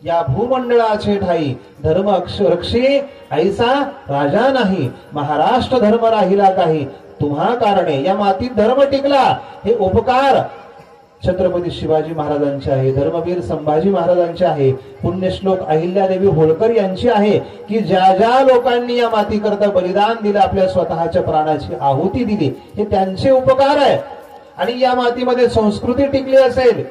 या भूमंडळाचे ठाई धर्म रक्षी ऐसा राजा नाही. महाराष्ट्र धर्म राहिला काही तुम्हा कारणे. या मातीत धर्म टिकला हे उपकार छत्रपती शिवाजी महाराजांचे आहे, धर्मवीर संभाजी महाराजांचे आहे, पुण्यश्लोक अहिल्यादेवी होळकर यांची आहे की ज्या ज्या लोकांनी या मातीकरता बलिदान दिलं, आपल्या स्वतःच्या प्राणाची आहुती दिली, हे त्यांचे उपकार आहे. आणि या मातीमध्ये संस्कृती टिकली असेल,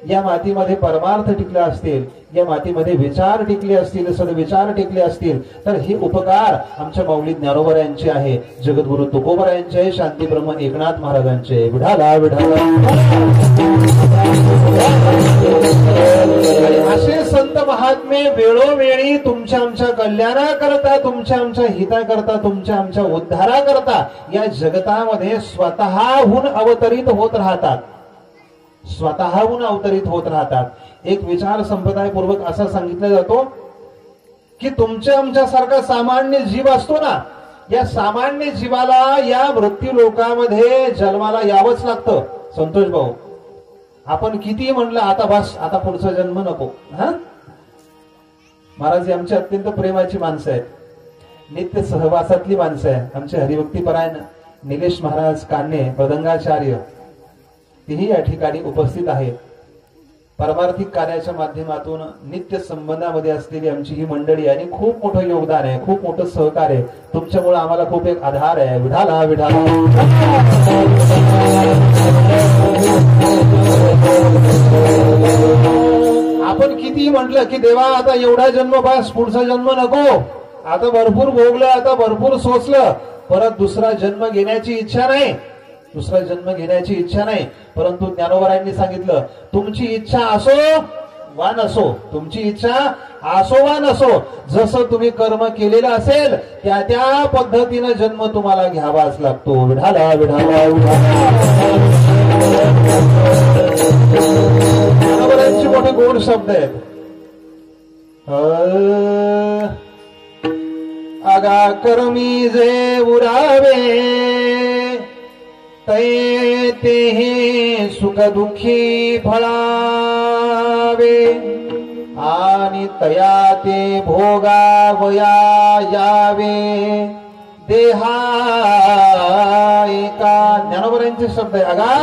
या मातीमध्ये परमार्थ टिकले असतील, या मातीमध्ये विचार टिकले असतील, सद्विचार टिकले असतील तर हे उपकार आमच्या माऊली ज्ञानोबा यांचे आहे, जगद्गुरु तुकोबा यांचे आहे, शांतीब्रह्म एकनाथ महाराजांचे. विढाला विढाला असे संत महात्मे वेळोवेळी तुमच्या आमच्या कल्याणाकरता, तुमच्या आमच्या हिताकरता, तुमच्या आमच्या उद्धाराकरता या जगतामध्ये स्वतःहून अवतरित होत राहतात, स्वतःहून अवतरित होत राहतात. एक विचार संप्रदायपूर्वक असा सांगितला जातो की तुमच्या आमच्यासारखा सामान्य जीव असतो ना, या सामान्य जीवाला या मृत्यू लोकामध्ये जन्माला यावंच लागतं. संतोष भाऊ, आपण किती म्हणलं आता बस, आता पुढचा जन्म नको. हा, महाराज आमची अत्यंत प्रेमाची माणसं आहेत, नित्य सहवासातली माणसं आहे. आमचे हरिभक्तीपरायण निलेश महाराज कान्हे मृदंगाचार्य तेही या ठिकाणी उपस्थित आहेत. परमार्थिक कार्याच्या माध्यमातून नित्य संबंधामध्ये असलेली आमची ही मंडळी आणि खूप मोठं योगदान आहे, खूप मोठं सहकार्य आहे. तुमच्यामुळे आम्हाला खूप एक आधार आहे. विढाला विढाला आपण किती म्हटलं की देवा आता एवढा जन्म बस, पुढचा जन्म नको, आता भरपूर भोगलं, आता भरपूर सोचलं, परत दुसरा जन्म घेण्याची इच्छा नाही, दुसरा जन्म घेण्याची इच्छा नाही. परंतु ज्ञानोबरायांनी सांगितलं तुमची इच्छा असो वा नसो, तुमची इच्छा असो वा नसो, जसं तुम्ही कर्म केलेलं असेल त्या त्या पद्धतीनं जन्म तुम्हाला घ्यावाच लागतो. विढाला विढाला ज्ञानोबरायांचे मोठे गोड शब्द आहेत. आगा कर्मी जे उरावे तै तेहे सुख दुःखी फळावे. आणि तया ते भोगावया यावे देहा एका. ज्ञानोबरांचे शब्द आहे, अगा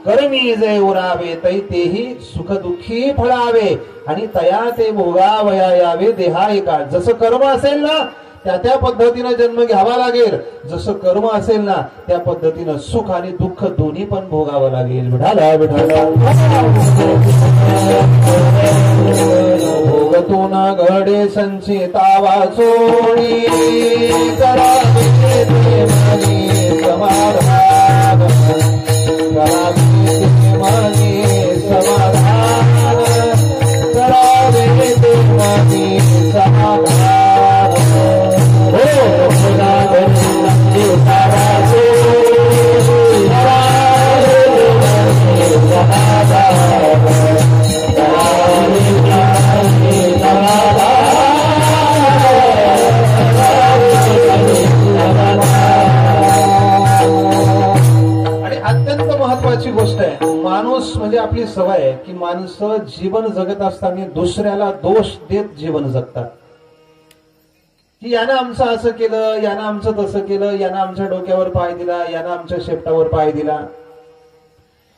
कर्मी जे उरावे तै तेही सुख दुःखी फळावे आणि तया ते भोगावया यावे देहा एका. जसं कर्म असेल ना त्या पद्धतीनं जन्म घ्यावा लागेल, जसं कर्म असेल ना त्या पद्धतीनं सुख आणि दुःख दोन्ही पण भोगावं लागेल. विठाला विठाला भोगतून घडे संचिता वाचोळी करावे ते मनी समाधान करावे ते मनी समाधान करावे ते मनी समाधान. आणि अत्यंत महत्वाची गोष्ट आहे, माणूस म्हणजे आपली सवय आहे की माणसं जीवन जगत असताना दुसऱ्याला दोष देत जीवन जगतात. की यानं आमचं असं केलं, यानं आमचं तसं केलं, यानं आमच्या डोक्यावर पाय दिला, यानं आमच्या शेपटावर पाय दिला.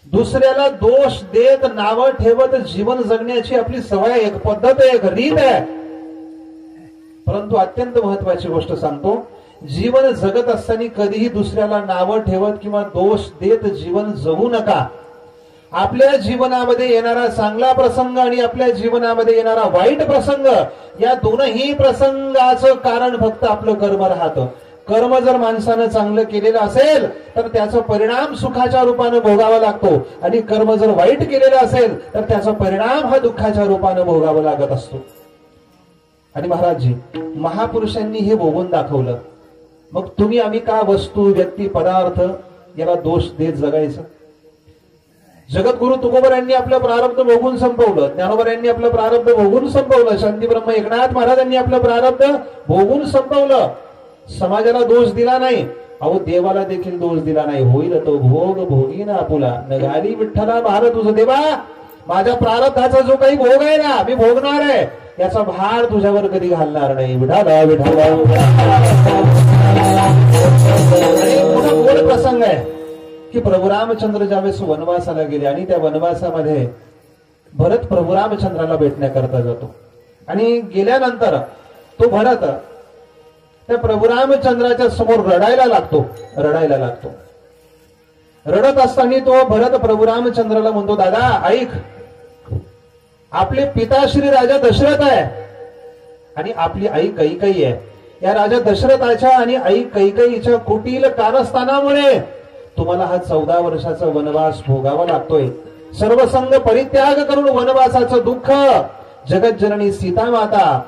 दुसऱ्याला दोष देत नावं ठेवत जीवन जगण्याची आपली सवय, एक पद्धत आहे, एक रीत आहे. परंतु अत्यंत महत्वाची गोष्ट सांगतो, जीवन जगत असताना कधीही दुसऱ्याला नावं ठेवत किंवा दोष देत जीवन जगू नका. आपल्या जीवनामध्ये येणारा चांगला प्रसंग आणि आपल्या जीवनामध्ये येणारा वाईट प्रसंग, या दोनही प्रसंगाचं कारण फक्त आपलं कर्म राहतं. कर्म जर माणसानं चांगलं केलेलं असेल तर त्याचा परिणाम सुखाच्या रूपानं भोगावा लागतो आणि कर्म जर वाईट केलेलं असेल तर त्याचा परिणाम हा दुःखाच्या रूपानं भोगावा लागत असतो. आणि महाराजजी महापुरुषांनी हे भोगून दाखवलं. मग तुम्ही आम्ही का वस्तू व्यक्ती पदार्थ याला दोष देत जगायचं? जगद्गुरु तुकोबरायांनी आपलं प्रारब्ध भोगून संपवलं, ज्ञानोबरायांनी आपलं प्रारब्ध भोगून संपवलं, शांती ब्रह्म एकनाथ महाराजांनी आपलं प्रारब्ध भोगून संपवलं. समाजाला दोष दिला नाही, अहो देवाला देखील दोष दिला नाही. होईल तो भोग भोगीन आपुला नगाली विठ्ठला भार तुझं देवा. माझ्या प्रारब्धाचा जो काही भोग आहे ना, मी भोगणार आहे, याचा भार तुझ्यावर कधी घालणार नाही. विठाला विठाला. मोठा गोड प्रसंग आहे की प्रभू रामचंद्र ज्यावेळेस वनवासाला गेले आणि त्या वनवासामध्ये भरत प्रभू रामचंद्राला भेटण्याकरता जातो आणि गेल्यानंतर तो भरत त्या प्रभू रामचंद्राच्या समोर रडायला लागतो. रडत असताना तो भरत प्रभू रामचंद्राला म्हणतो, दादा ऐक, आपले पिता श्री राजा दशरथ आहे आणि आपली आई कैकेयी आहे. या राजा दशरथाच्या आणि आई कैकेयीच्या कुटील कारस्थानामुळे तुम्हाला हा 14 वर्षाचा वनवास भोगावा लागतोय. सर्वसंग परित्याग करून वनवासाचं दुःख जगज्जननी सीता माता,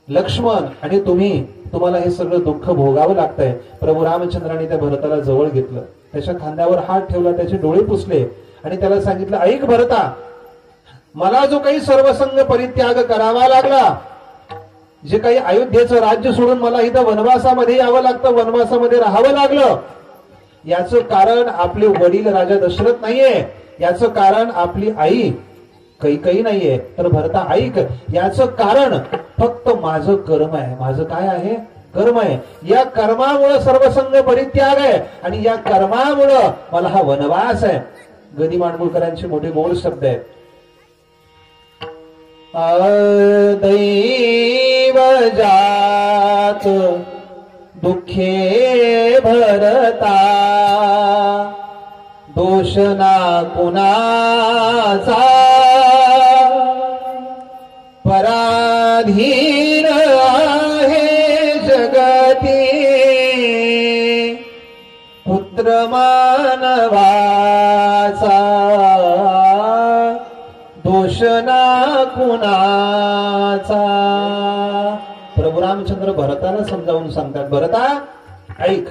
लक्ष्मण आणि तुम्हाला हे सगळं दुःख भोगावं लागतंय. प्रभू रामचंद्राने त्या भरताला जवळ घेतलं, त्याच्या खांद्यावर हात ठेवला, त्याचे डोळे पुसले आणि त्याला सांगितलं, ऐक भरता, मला जो काही सर्वसंग परित्याग करावा लागला, जे काही अयोध्येचं राज्य सोडून मला इथं वनवासामध्ये यावं लागतं, वनवासामध्ये राहावं लागलं, याचं कारण आपले वडील राजा दशरथ नाहीये, याचं कारण आपली आई कैकेयी नाहीये. तर भरता ऐक, याचं कारण फक्त माझं कर्म आहे. माझं काय आहे? कर्म आहे. या कर्मामुळे सर्वसंग परित्याग आहे आणि या कर्मामुळे मला हा वनवास आहे. गदी माडगुळकरांचे मोठे गोड शब्द आहेत. दैव जात दुःखे भरता, दोष ना कुणाचा, पराधीन आहे जगती, पुत्र मानवाचा, दोष ना कुणाचा. प्रभू रामचंद्र भरताला समजावून सांगतात, भरता ऐक,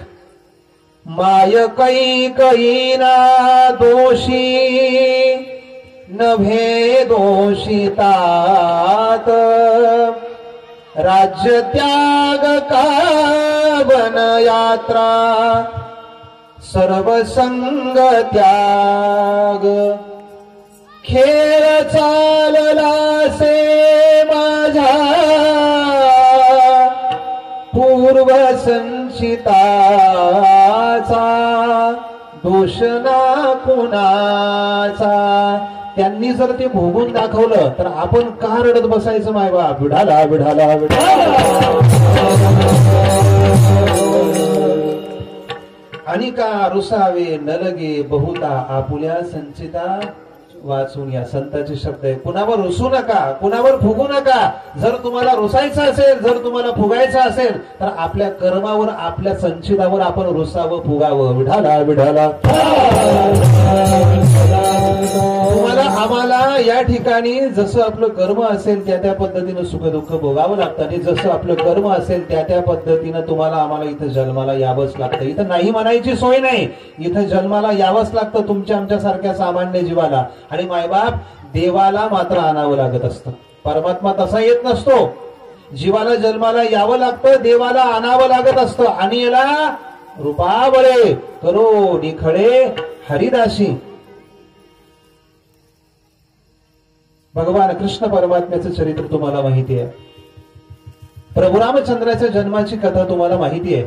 माय कैकेयीना दोषी नभे दोषितात, राज्य त्याग का वन यात्रा, सर्व संग त्याग, खेळ चालला से माझा पूर्व संचिताचा दोष ना कुणाचा. त्यांनी जर ते भोगून दाखवलं तर आपण का रडत बसायचं मायबाप. विढाला विढाला विढाला. आणि का रुसावे न लगे बहुता आपुल्या संचिता वाचून. या संताचे शब्द आहे. कुणावर रुसू नका, कुणावर फुगू नका. जर तुम्हाला रुसायचं असेल, जर तुम्हाला फुगायचं असेल तर आपल्या कर्मावर, आपल्या संचितावर आपण रुसावं, फुगावं. विढाला विढाला. तुम्हाला आम्हाला या ठिकाणी जसं आपलं कर्म असेल त्या त्या पद्धतीनं सुख दुःख भोगावं लागतं आणि जसं आपलं कर्म असेल त्या त्या पद्धतीनं तुम्हाला आम्हाला इथं जन्माला यावंच लागतं. इथं नाही म्हणायची सोय नाही. इथं जन्माला यावंच लागतं तुमच्या आमच्या सारख्या सामान्य जीवाला. आणि मायबाप देवाला मात्र आणावं लागत असतं. परमात्मा तसा येत नसतो. जीवाला जन्माला यावं लागतं, देवाला आणावं लागत असतं. आणि याला रूपावळे करो निखळे हरिदासी. भगवान कृष्ण परमात्म्याचं चरित्र तुम्हाला माहिती आहे. प्रभू रामचंद्राच्या जन्माची कथा तुम्हाला माहिती आहे.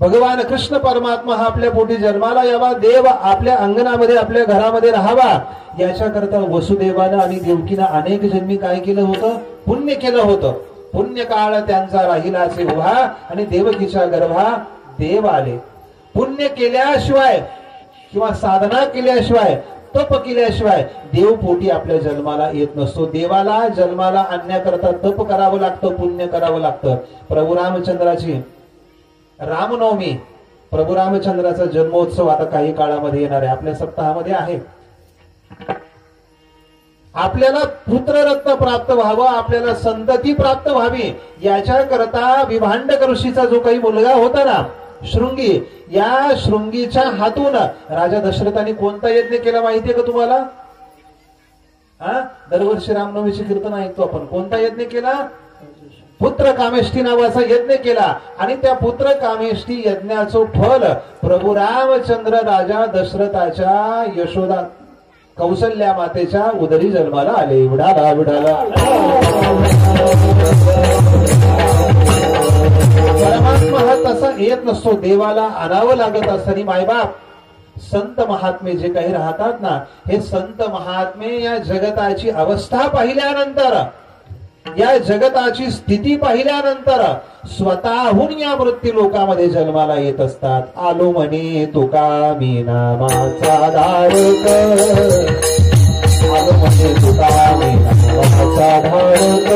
भगवान कृष्ण परमात्मा हा आपल्या पोटी जन्माला यावा, देव आपल्या अंगणामध्ये आपल्या घरामध्ये राहावा, याच्याकरता वसुदेवानं आणि देवकीनं अनेक जन्मी काय केलं होतं? पुण्य केलं होतं. पुण्य काळ त्यांचा राहिला असे उभा आणि देवकीच्या गर्भा देव आले. पुण्य केल्याशिवाय किंवा साधना केल्याशिवाय, तप केल्याशिवाय देव पोटी आपल्या जन्माला येत नसतो. देवाला जन्माला आणण्याकरता तप करावं लागतं, पुण्य करावं लागतं. प्रभू रामचंद्राची रामनवमी, प्रभू रामचंद्राचा जन्मोत्सव आता काही काळामध्ये येणार आहे. आपल्या सप्ताहामध्ये आहे. आपल्याला पुत्ररत्न प्राप्त व्हावं, आपल्याला संतती प्राप्त व्हावी, याच्याकरता विभांडक ऋषीचा जो काही मुलगा होता ना शृंगी, या शृंगीच्या हातून राजा दशरथाने कोणता यज्ञ केला माहितीये का तुम्हाला? दरवर्षी रामनवमीची कीर्तन ऐकतो आपण. कोणता यज्ञ केला? पुत्र कामेष्टी नावाचा यज्ञ केला. आणि त्या पुत्र कामेष्टी यज्ञाचं फल प्रभू रामचंद्र राजा दशरथाच्या यशोदा कौसल्या मातेच्या उदरी जन्माला आले. विढाला विढाला. परमात्मा हा तसा येत नसतो, देवाला आणावं लागत असताना मायबाप संत महात्मे जे काही राहतात ना, हे संत महात्मे या जगताची अवस्था पाहिल्यानंतर, या जगताची स्थिती पाहिल्यानंतर स्वतःहून या मृत्यू लोकामध्ये जन्माला येत असतात. आलो म्हणे तुका मी नामाचा धारक, आलो म्हणे तुका मी नामाचा धारक,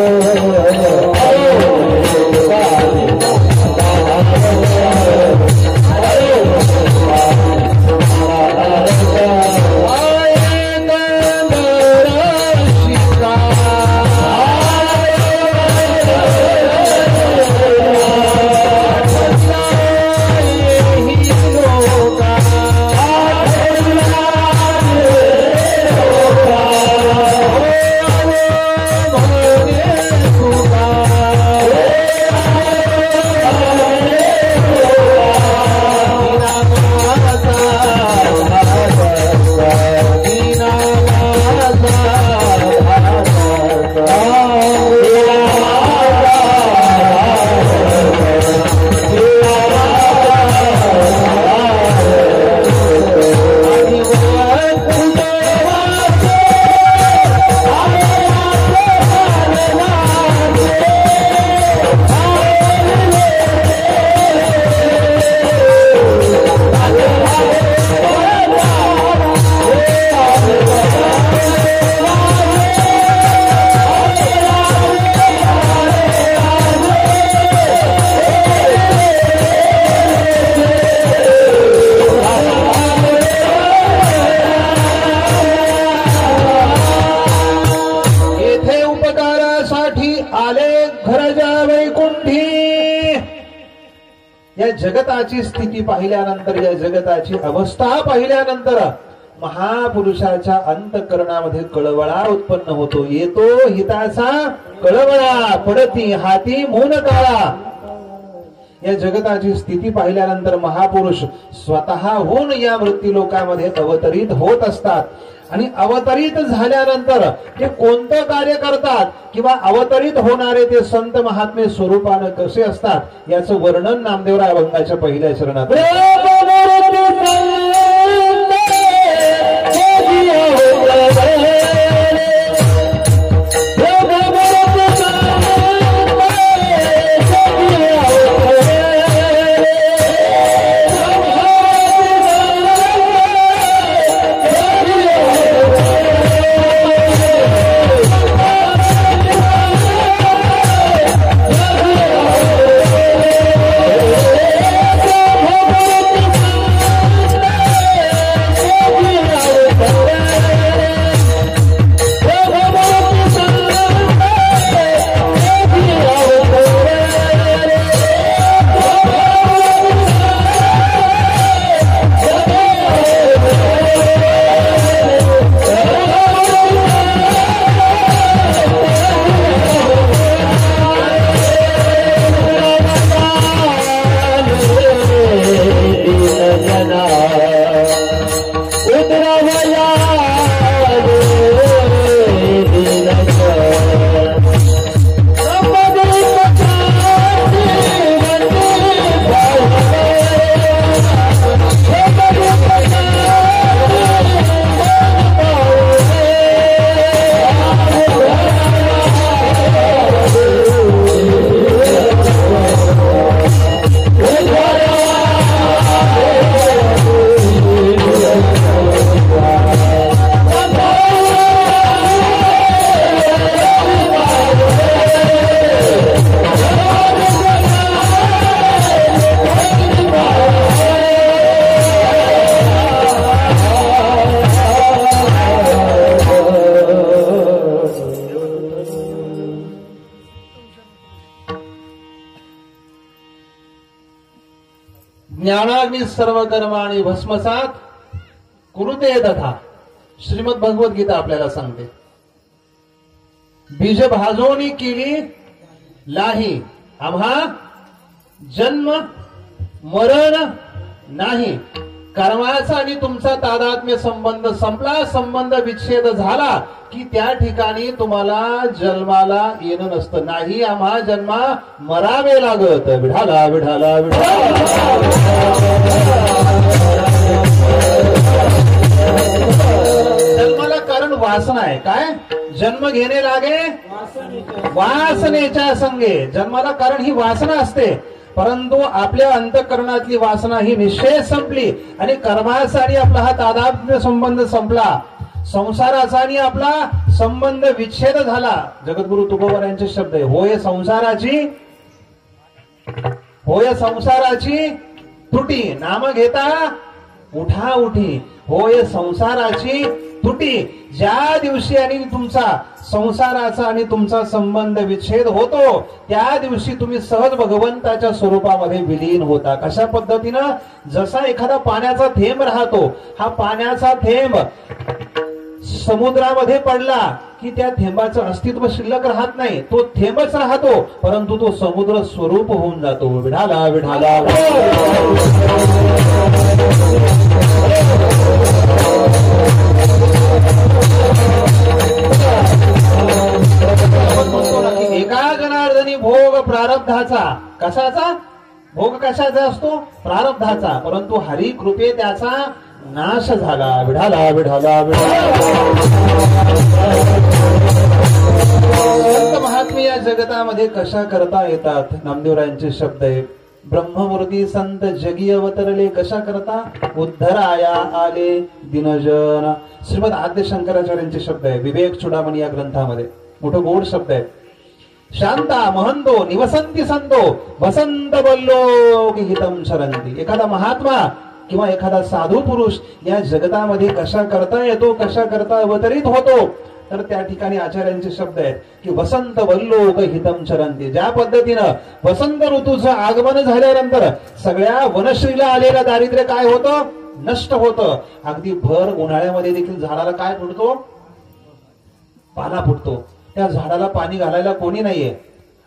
जगताची स्थिती पाहिल्यानंतर, या जगताची अवस्था पाहिल्यानंतर महापुरुषाच्या अंतःकरणामध्ये कळवळा उत्पन्न होतो. येतो हिताचा कळवळा, पडती हाती मून काळा. या जगताची स्थिती पाहिल्यानंतर महापुरुष स्वतःहून या मृत्यू लोकामध्ये अवतरित होत असतात आणि अवतरित झाल्यानंतर ते कोणतं कार्य करतात किंवा अवतरित होणारे ते संत महात्मे स्वरूपानं कसे असतात याचं वर्णन नामदेवराय अभंगाच्या पहिल्या चरणात ज्ञानाग्नि सर्व कर्माणि भस्मसात कुरुते तथा श्रीमद भगवत गीता आपल्याला सांगते बीज भाजोनी केली लाही आम्हा जन्म मरण नाही कर्माचा आणि तुमचा तादात्म्य संबंध संपला संबंध विच्छेद झाला की त्या ठिकाणी तुम्हाला जन्माला येणं नसतं नाही आम्हा जन्मा मरावे लागत विढाला विढाला जन्माला कारण वासना आहे काय जन्म घेणे लागे वासनेच्या संगे जन्माला कारण ही वासना असते परंतु आपल्या अंतःकरणातली वासना ही निश्चय संपली आणि कर्माचा आणि आपला हा तादात्म्य संबंध संपला संसाराचा आणि आपला संबंध विच्छेद झाला जगद्गुरु तुकोबर यांचे शब्द आहे होय संसाराची त्रुटी नाम घेता उठा उठी होय संसाराची तुटी ज्या दिवशी आणि तुमचा संसाराचा आणि तुमचा संबंध विच्छेद होतो त्या दिवशी तुम्ही सहज भगवंताच्या स्वरूपामध्ये विलीन होता कशा पद्धतीनं जसा एखादा पाण्याचा थेंब राहतो हा पाण्याचा थेंब समुद्रामध्ये पडला की त्या थेंबाचं अस्तित्व शिल्लक राहत नाही तो थेंबच राहतो परंतु तो समुद्र स्वरूप होऊन जातो विढाला विढाला एका जनार्दनी भोग प्रारब्धाचा कशाचा भोग कशाचा असतो प्रारब्धाचा परंतु हरी कृपे त्याचा नाश झाला विढाला विढाला संत महात्मे या जगतामध्ये कशा करता येतात नामदेवरायांचे शब्द आहे ब्रह्ममूर्ती संत जगी अवतरले कशा करता उद्धराया आले दिनजन श्रीमद आद्य शंकराचार्यांचे शब्द आहे विवेक चुडामणी या ग्रंथामध्ये मोठं गोड शब्द आहे शांता महंतो निवसंती संतो वसंत बोललो की हितम शरंती एखादा महात्मा किंवा एखादा साधू पुरुष या जगतामध्ये कशा करता येतो कशा करता अवतरित होतो तर त्या ठिकाणी आचार्यांचे शब्द आहेत की वसंत वल्लोक हितम चरंती ज्या पद्धतीनं वसंत ऋतूचं आगमन झाल्यानंतर सगळ्या वनश्रीला आलेलं दारिद्र्य काय होतं नष्ट होतं अगदी भर उन्हाळ्यामध्ये देखील झाडाला काय फुटतो पाला फुटतो त्या झाडाला पाणी घालायला कोणी नाहीये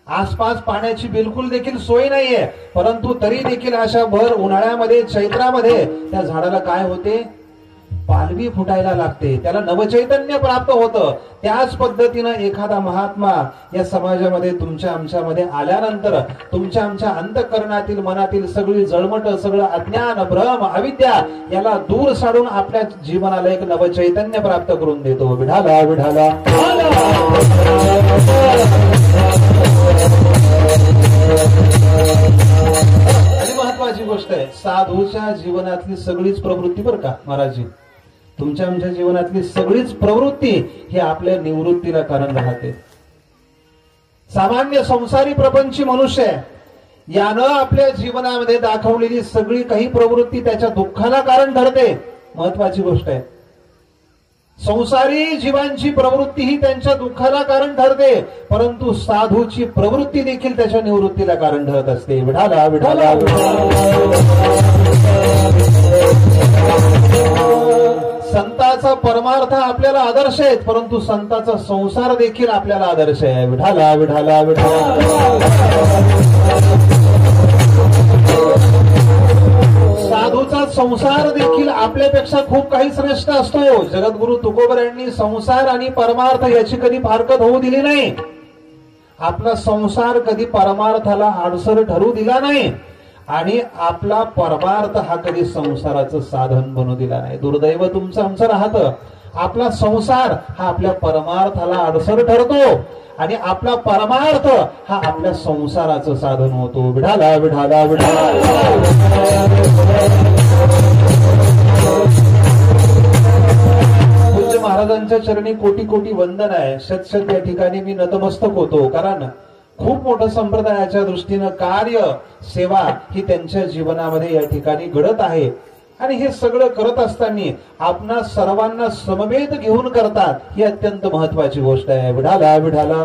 आसपास पाण्याची बिलकुल देखील सोय नाहीये, परंतु तरी देखील अशा भर उन्हाळ्यामध्ये चैत्रामध्ये त्या झाडाला काय होते, पालवी फुटायला लागते, त्याला नवचैतन्य प्राप्त होतं. त्याच पद्धतीनं एखादा महात्मा या समाजामध्ये तुमच्या आमच्यामध्ये आल्यानंतर तुमच्या आमच्या अंतःकरणातील मनातील सगळी जळमट, सगळं अज्ञान, भ्रम, अविद्या याला दूर साडून आपल्या जीवनाला एक नवचैतन्य प्राप्त करून देतो. विढाला विढाला. आणि महत्वाची गोष्ट आहे, साधूच्या जीवनातली सगळीच प्रवृत्ती बरं का महाराज, तुमच्या आमच्या जीवनातली सगळीच प्रवृत्ती ही आपल्या निवृत्तीला कारण राहते. सामान्य संसारी प्रपंची मनुष्य यानं आपल्या जीवनामध्ये दाखवलेली सगळी काही प्रवृत्ती त्याच्या दुःखाला कारण ठरते. महत्वाची गोष्ट आहे, संसारी जीवांची प्रवृत्ती ही त्यांच्या दुःखाला कारण ठरते, परंतु साधूची प्रवृत्ती देखील त्याच्या निवृत्तीला कारण ठरत असते. विढाला विढाला. संताचा परमार्थ आपल्याला आदर्श आहेत, परंतु संताचा संसार देखील आपल्याला आदर्श आहे. विढाला विढाला विढाला. साधूचा संसार देखील आपल्यापेक्षा खूप काही श्रेष्ठ असतो. जगद्गुरु तुकोबर यांनी संसार आणि परमार्थ याची कधी फारकत होऊ दिली नाही. आपला संसार कधी परमार्थाला आडसर ठरू दिला नाही आणि आपला परमार्थ हा कधी संसाराचं साधन बनू दिला नाही. दुर्दैव तुमचं आमचं राहतं, आपला संसार हा आपल्या परमार्थाला अडसर ठरतो आणि आपला परमार्थ हा आपल्या संसाराचं साधन होतो. विढाला विढाला विढाला. पूज्य महाराजांच्या चरणी कोटी कोटी वंदन आहे. शत या ठिकाणी मी नतमस्तक होतो, कारण खूप मोठं संप्रदायाच्या दृष्टीनं कार्य सेवा ही त्यांच्या जीवनामध्ये या ठिकाणी घडत आहे. आणि हे सगळं करत असताना आपणा सर्वांना समवेत घेऊन करतात, ही अत्यंत महत्वाची गोष्ट आहे. विढाला विढाला.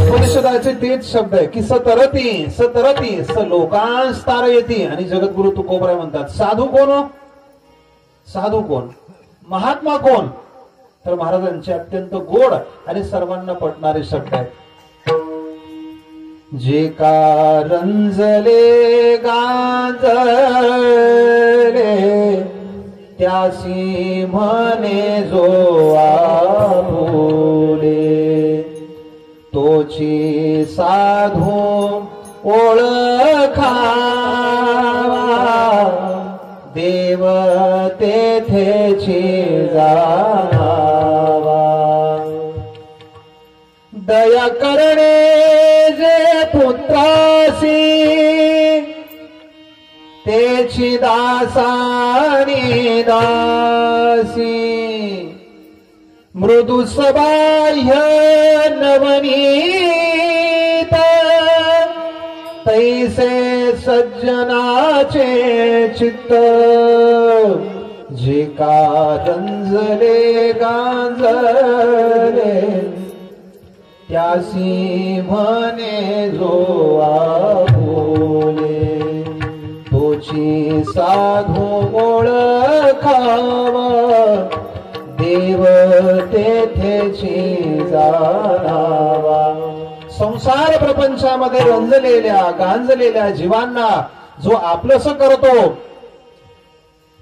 उपनिषदाचे तेच शब्द आहे की सतरती सतरती स लोकांस तारयती. आणि जगद्गुरु तुकोबराय म्हणतात, साधू कोण, साधू कोण, महात्मा कोण, तर महाराजांचे अत्यंत गोड आणि सर्वांना पटणारे शब्द आहेत. जे कारंजले गांजले त्यासी म्हणे जो आपुले, तोची साधू ओळखावा देव तेथेची जावा. दया करणे जे पुत्रासी तेची दासानी दासी, मृदु सबाह्य नवनीत तैसे सज्जनाचे चित्त. जे कारंजले गांजले त्यासी म्हणे जो आपुले, तोची साधू ओळखावा देव तेथेची जाणावा. संसार प्रपंचामध्ये रंजलेल्या गांजलेल्या जीवांना जो आपलंस करतो,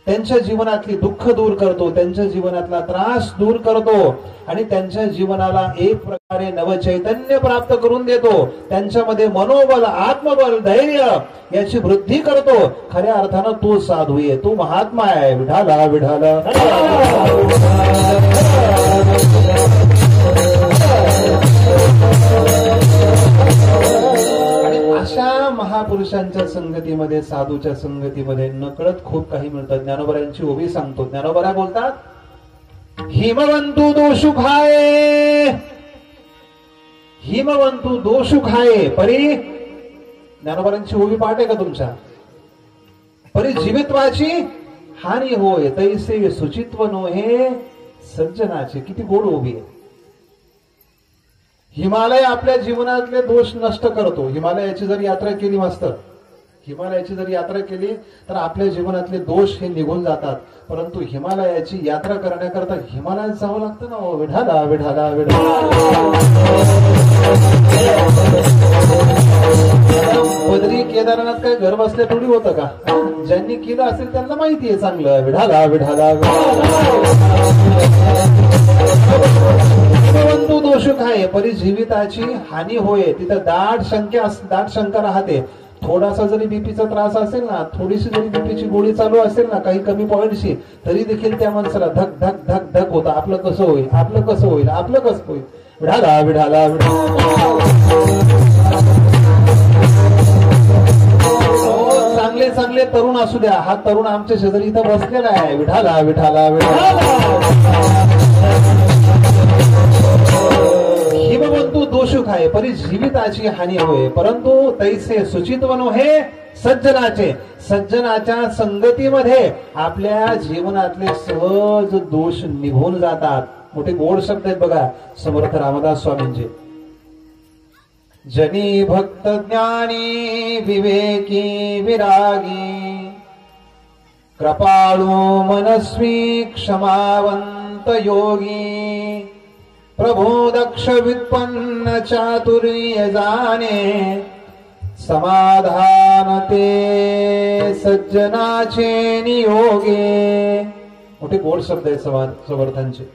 त्यांच्या जीवनातली दुःख दूर करतो, त्यांच्या जीवनातला त्रास दूर करतो आणि त्यांच्या जीवनाला एक प्रकारे नवचैतन्य प्राप्त करून देतो. त्यांच्यामध्ये मनोबल, आत्मबल, धैर्य याची वृद्धी करतो. खऱ्या अर्थानं तो साधू आहे, तो महात्मा आहे. विढाला विढाला. अशा महापुरुषांच्या संगतीमध्ये, साधूच्या संगतीमध्ये नकळत खूप काही मिळतं. ज्ञानोबरायांची ओवी सांगतो. ज्ञानोबरा बोलतात, हिमवंतु दोषु खाये, हिमवंतु दोषु खाये परी. ज्ञानोबरांची ओवी पाठ आहे का तुमच्या? परी जीवित्वाची हानी होय, तैसे सुचित्व नोहे सज्जनाचे. किती गोड ओवी आहे. हिमालय आपल्या जीवनातले दोष नष्ट करतो. हिमालयाची जर यात्रा केली मास्तर, हिमालयाची जर यात्रा केली तर आपल्या जीवनातले दोष हे निघून जातात, परंतु हिमालयाची यात्रा करण्याकरता हिमालयात जावं लागतं ना. विठाला विठाला विठाला. बद्री केदारनाथ काय घर बसल्या थोडी होतं का? ज्यांनी केलं असेल त्यांना माहिती आहे चांगलं. विठाला विठाला. हिमवंतू दोष काय? परिजीविताची हानी होय. तिथं दाट शंका राहते. थोडासा जरी बीपीचा त्रास असेल ना, थोडीशी जरी बीपीची गोळी चालू असेल ना, काही कमी पॉईंटशी, तरी देखील त्या माणसाला धक धक धक धक होता. आपलं कसं होईल, आपलं कसं होईल, आपलं कसं होईल. विढाला विढाला चांगले चांगले तरुण असू द्या. हा तरुण आमच्या शेजारी इथं बसलेला आहे. विढाला विढाला विढाला. हिमवंतू दोषुक आहे, परिजीविताची हानी होय. परंतु तैसे सुचित्वन हे सज्जनाचे. सज्जनाच्या संगतीमध्ये आपल्या जीवनातले सहज दोष निघून जातात. मोठे गोड शब्द आहेत बघा समर्थ रामदास स्वामींचे. जनी भक्त ज्ञानी विवेकी विरागी, कृपाळू मनस्वी क्षमावंत योगी, प्रभो दक्ष व्युत्पन्न चातुर्य जाणे, समाधान ते सज्जनाचे नियोगे. मोठे गोड शब्द आहेत समर्थांचे.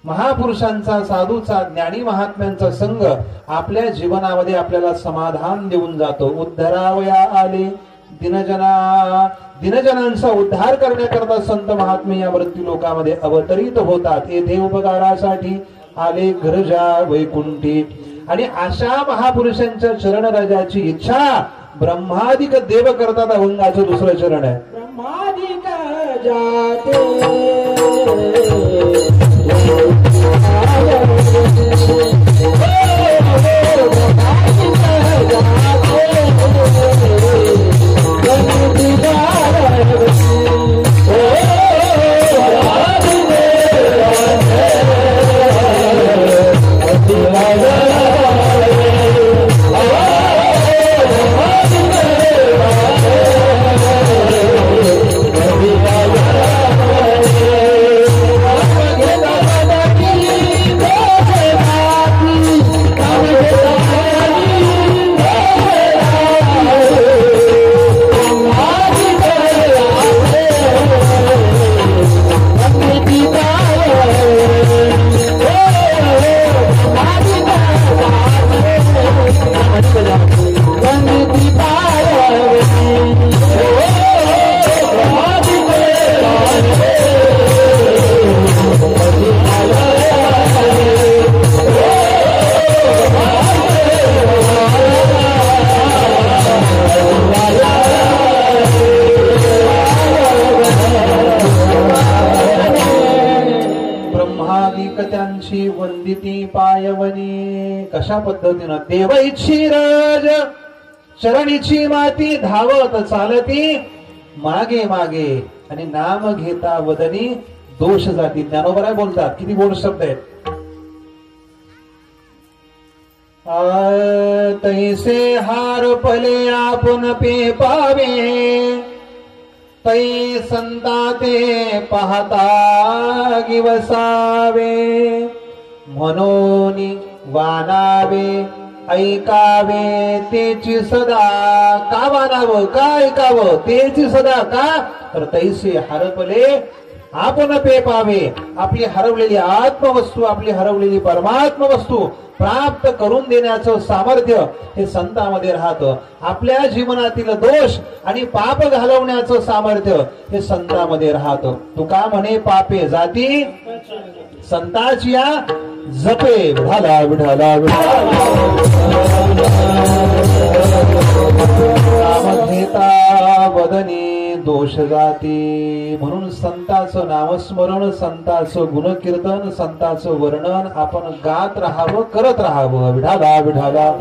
महापुरुषांचा, साधूचा, ज्ञानी महात्म्यांचा संग आपल्या जीवनामध्ये आपल्याला समाधान देऊन जातो. उद्धरावया आले दिनजनांचा उद्धार करण्याकरता संत महात्मे या मृत्यू लोकामध्ये अवतरित होतात. हे देवपकारासाठी आले घरजा वैकुंठी. आणि अशा महापुरुषांच्या चरणराजाची इच्छा ब्रह्मादिक देव करतात. अभंगाचं दुसरं चरण आहे. ब्रह्मादिक जाते वंदिती पायवनी. कशा पद्धतीनं देवैची राज चरणीची माती, धावत चालती मागे मागे, आणि नाम घेता वदनी दोष जाती. ज्ञानोबराय बोलतात. किती गोड शब्द आहेत. तैसे हार पले आपण पे पावे, तै संता ते पाहता गिवसावे, म्हणून वानावे ऐकावे तेची सदा. का वानावं, का ऐकावं, तेची सदा. का तर तैसे हरपले आपण पे पावे. आपली हरवलेली आत्मवस्तू, आपली हरवलेली परमात्म वस्तू प्राप्त करून देण्याचं सामर्थ्य हे संतांमध्ये राहतं. आपल्या जीवनातील दोष आणि पाप घालवण्याचं सामर्थ्य हे संतांमध्ये राहतं. तुका म्हणे पापे जाती संताची या जपे. विठाला विठाला नाम घेता वदनी दोष जाती. म्हणून संताचं नामस्मरण, संताचं गुणकीर्तन, संताचं वर्णन आपण गात राहावं, करत राहावं. विठाला विठाला.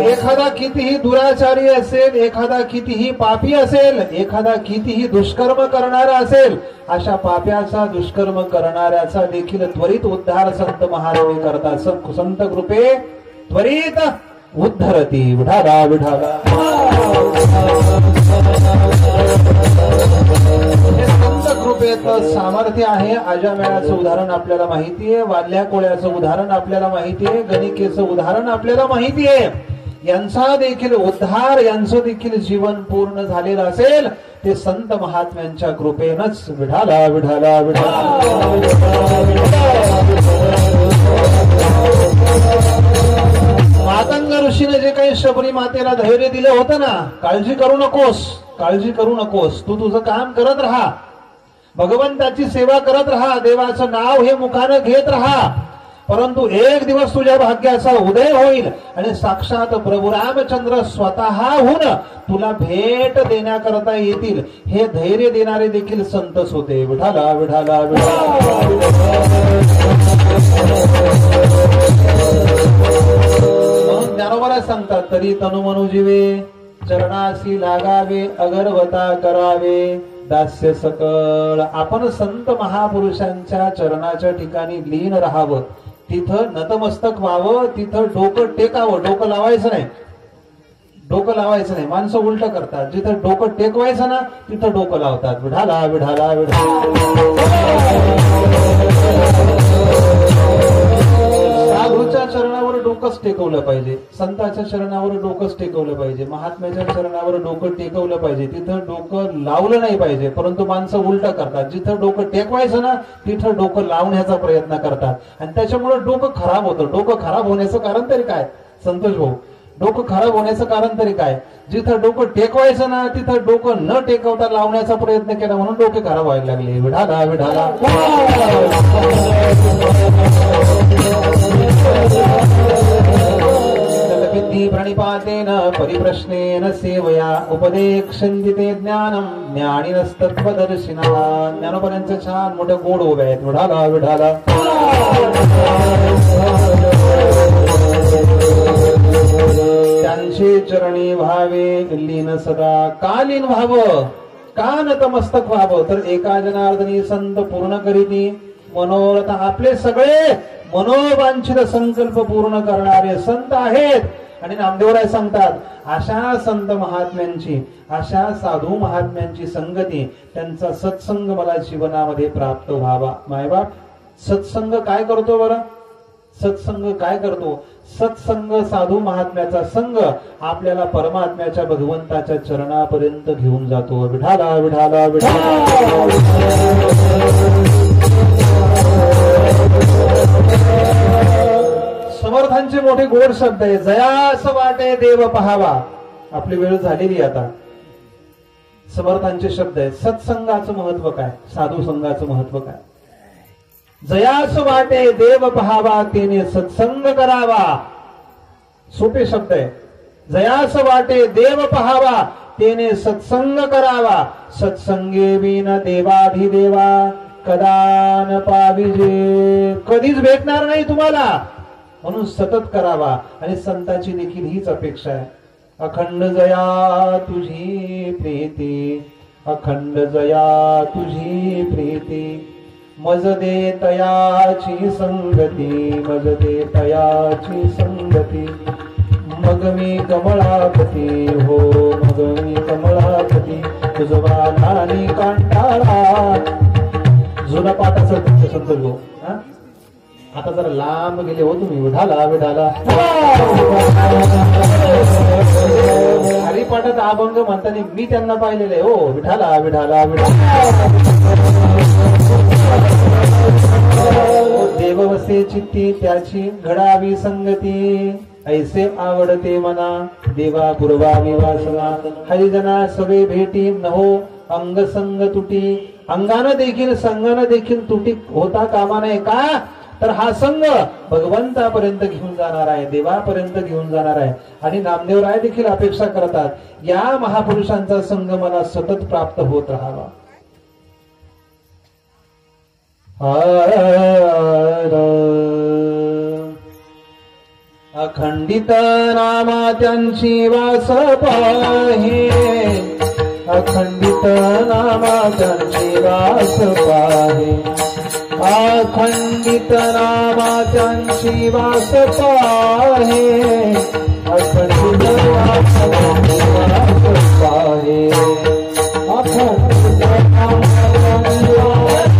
एखादा कितीही दुराचारी असेल, एखादा कितीही पापी असेल, एखादा कितीही दुष्कर्म करणारा असेल, अशा पाप्याचा, दुष्कर्म करणाऱ्याचा देखील त्वरित उद्धार संत महात्मे करतात. संत कृपे त्वरित उद्धरती विठाला विठाला. हे संत कृपेचं सामर्थ्य आहे. अजामेळाचं उदाहरण आपल्याला माहिती आहे, वाल्या कोळ्याचं उदाहरण आपल्याला माहिती आहे, गणिकेचं उदाहरण आपल्याला माहिती आहे. यांचा देखील उद्धार, यांचं देखील जीवन पूर्ण झालेलं असेल ते संत महात्म्यांच्या कृपेनच. विठाला विठाला विठाला. मातंग ऋषीने जे काही शबरी मातेला धैर्य दिलं होतं ना, काळजी करू नकोस, काळजी करू नकोस, तू तुझं काम करत राहा, भगवंताची सेवा करत राहा, देवाचं नाव हे मुखानं घेत राहा. परंतु एक दिवस तुझ्या भाग्याचा उदय होईल आणि साक्षात प्रभू रामचंद्र स्वतःहून तुला भेट देण्याकरता येतील. हे धैर्य देणारे देखील संतच होते. विठाला विठाला ज्ञानोबाला सांगतात, तरी तनुमनु जीवे चरणासी लागावे, अगरवता करावे दास्य सकळ. आपण संत महापुरुषांच्या चरणाच्या ठिकाणी लीन राहावं, तिथं नतमस्तक व्हावं, तिथं डोकं टेकावं. डोकं लावायचं नाही, डोकं लावायचं नाही. माणसं उलट करतात, जिथं डोकं टेकवायचं ना तिथं डोकं लावतात. विठाला विठाला साधूच्या चरणावर डोकंच टेकवलं पाहिजे, संतांच्या चरणावर डोकंच टेकवलं पाहिजे, महात्म्याच्या चरणावर डोकं टेकवलं पाहिजे, तिथं डोकं लावलं नाही पाहिजे. परंतु माणसं उलट करतात, जिथं डोकं टेकवायचं ना तिथं डोकं लावण्याचा प्रयत्न करतात आणि त्याच्यामुळे डोकं खराब होतं. डोकं खराब होण्याचं कारण तरी काय संतोष भाऊ? डोकं खराब होण्याचं कारण तरी काय? जिथं डोकं टेकवायचं ना तिथं डोकं न टेकवता लावण्याचा प्रयत्न केला म्हणून डोके खराब व्हायला लागले. विठाला विठाला. तलपिती प्रणिपातेन परिप्रश्नेन सेवया उपदेक्षन्ति ते ज्ञानम ज्ञानिनस्तत्त्वदर्शिनः. ज्ञानोबांचं छान मोठे गोड उभे आहेत. विठाला विठाला. त्यांचे चरणी व्हावे लीन सदा. का लीन व्हावं, का नतमस्तक व्हावं? तर एका जनार्दनी संत पूर्ण करीती मनोरथ. आपले सगळे मनोवांछित संकल्प पूर्ण करणारे संत आहेत. आणि नामदेवराय सांगतात, अशा संत महात्म्यांची, अशा साधू महात्म्यांची संगती, त्यांचा सत्संग मला जीवनामध्ये प्राप्त व्हावा. मायबाप सत्संग काय करतो बरं? सत्संग काय करतो? सत्संग साधू महात्म्याचा संघ आपल्याला परमात्म्याच्या भगवंताच्या चरणापर्यंत घेऊन जातो. विठाला विठाला विठाला. समर्थांचे मोठे गोड शब्द आहे. जयास वाटे देव पहावा. आपली वेळ झालेली आता. समर्थांचे शब्द आहेत. सत्संगाचं महत्व काय, साधू संघाचं महत्व काय? जयास वाटे देव पहावा, तेने सत्संग करावा. सोपे शब्द आहे. जयास वाटे देव पहावा, तेने सत्संग करावा. सत्संगे विन देवाधिदेवा कदा न पाविजे. कधीच भेटणार नाही तुम्हाला, म्हणून सतत करावा. आणि संतांची देखील हीच अपेक्षा आहे. अखंड जया तुझी प्रीती, अखंड जया तुझी प्रीती. मज दे तयाची संगती, मज दे तयाची संगती. मग मी कमळापती हो, मग मी कमळापती. तुझा नानी कांटाळा. जुना पाठाचं संत गो. आता जरा लांब गेले हो तुम्ही. विठाला विठाला. हरिपाठात अभंग म्हणताना मी त्यांना पाहिलेले हो. विठाला विठाला विठाला. देव वसे चित्ती त्याची घडावी संगती. ऐसे आवडते मना देवा पूर्वावी वासना. हरिजना सवे भेटी नहो अंग संग तुटी. अंगानं देखील संगानं देखील तुटी होता कामा नये. का? तर हा संघ भगवंतापर्यंत घेऊन जाणार आहे, देवापर्यंत घेऊन जाणार आहे. आणि नामदेवराय देखील अपेक्षा करतात, या महापुरुषांचा संघ मला सतत प्राप्त होत राहावा. अखंडित नामा त्यांची वास पाहे, अखंडित नामा त्यांची वास पाहे. अखंडित नामाच्यांची वास पाहे अखंडित नामाच्यांची वास पाहे अखंडित नामाच्यांची वास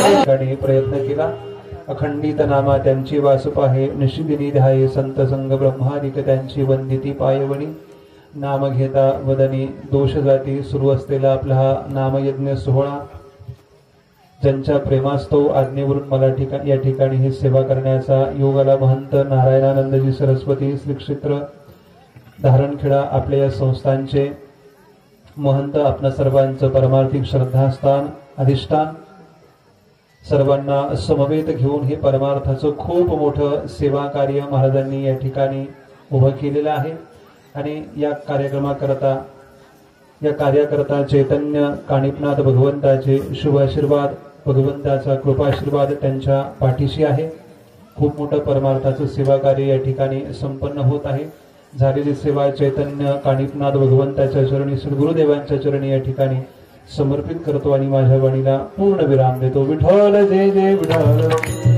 ठिकाणी प्रयत्न केला अखंडित नामा त्यांची वासुप आहे निशिदिनी ध्याये संत संग ब्रह्मादिक त्यांची वंदिती पायवणी नाम घेता वदनी दोष जाती सुरू असलेला आपला हा नामयज्ञ सोहळा ज्यांच्या प्रेमास्तव आज्ञेवरून मला या ठिकाणी ही सेवा करण्याचा योगाला महंत नारायणानंदजी सरस्वती श्री क्षेत्र धारणखेडा आपल्या या संस्थांचे महंत आपणा सर्वांचं परमार्थिक श्रद्धास्थान अधिष्ठान सर्वांना समवेत घेऊन हे परमार्थाचं खूप मोठं सेवा कार्य महाराजांनी या ठिकाणी उभं केलेलं आहे आणि या कार्याकरता चैतन्य कानिपनाथ भगवंताचे शुभ आशीर्वाद भगवंताचा कृपाशीर्वाद त्यांच्या पाठीशी आहे खूप मोठं परमार्थाचं सेवा कार्य या ठिकाणी संपन्न होत आहे झालेली सेवा चैतन्य कानिपनाथ भगवंताच्या चरणी सद्गुरुदेवांच्या चरणी या ठिकाणी समर्पित करतो आणि माझ्या वाणीला पूर्ण विराम देतो विठ्ठल जय जय विठ्ठल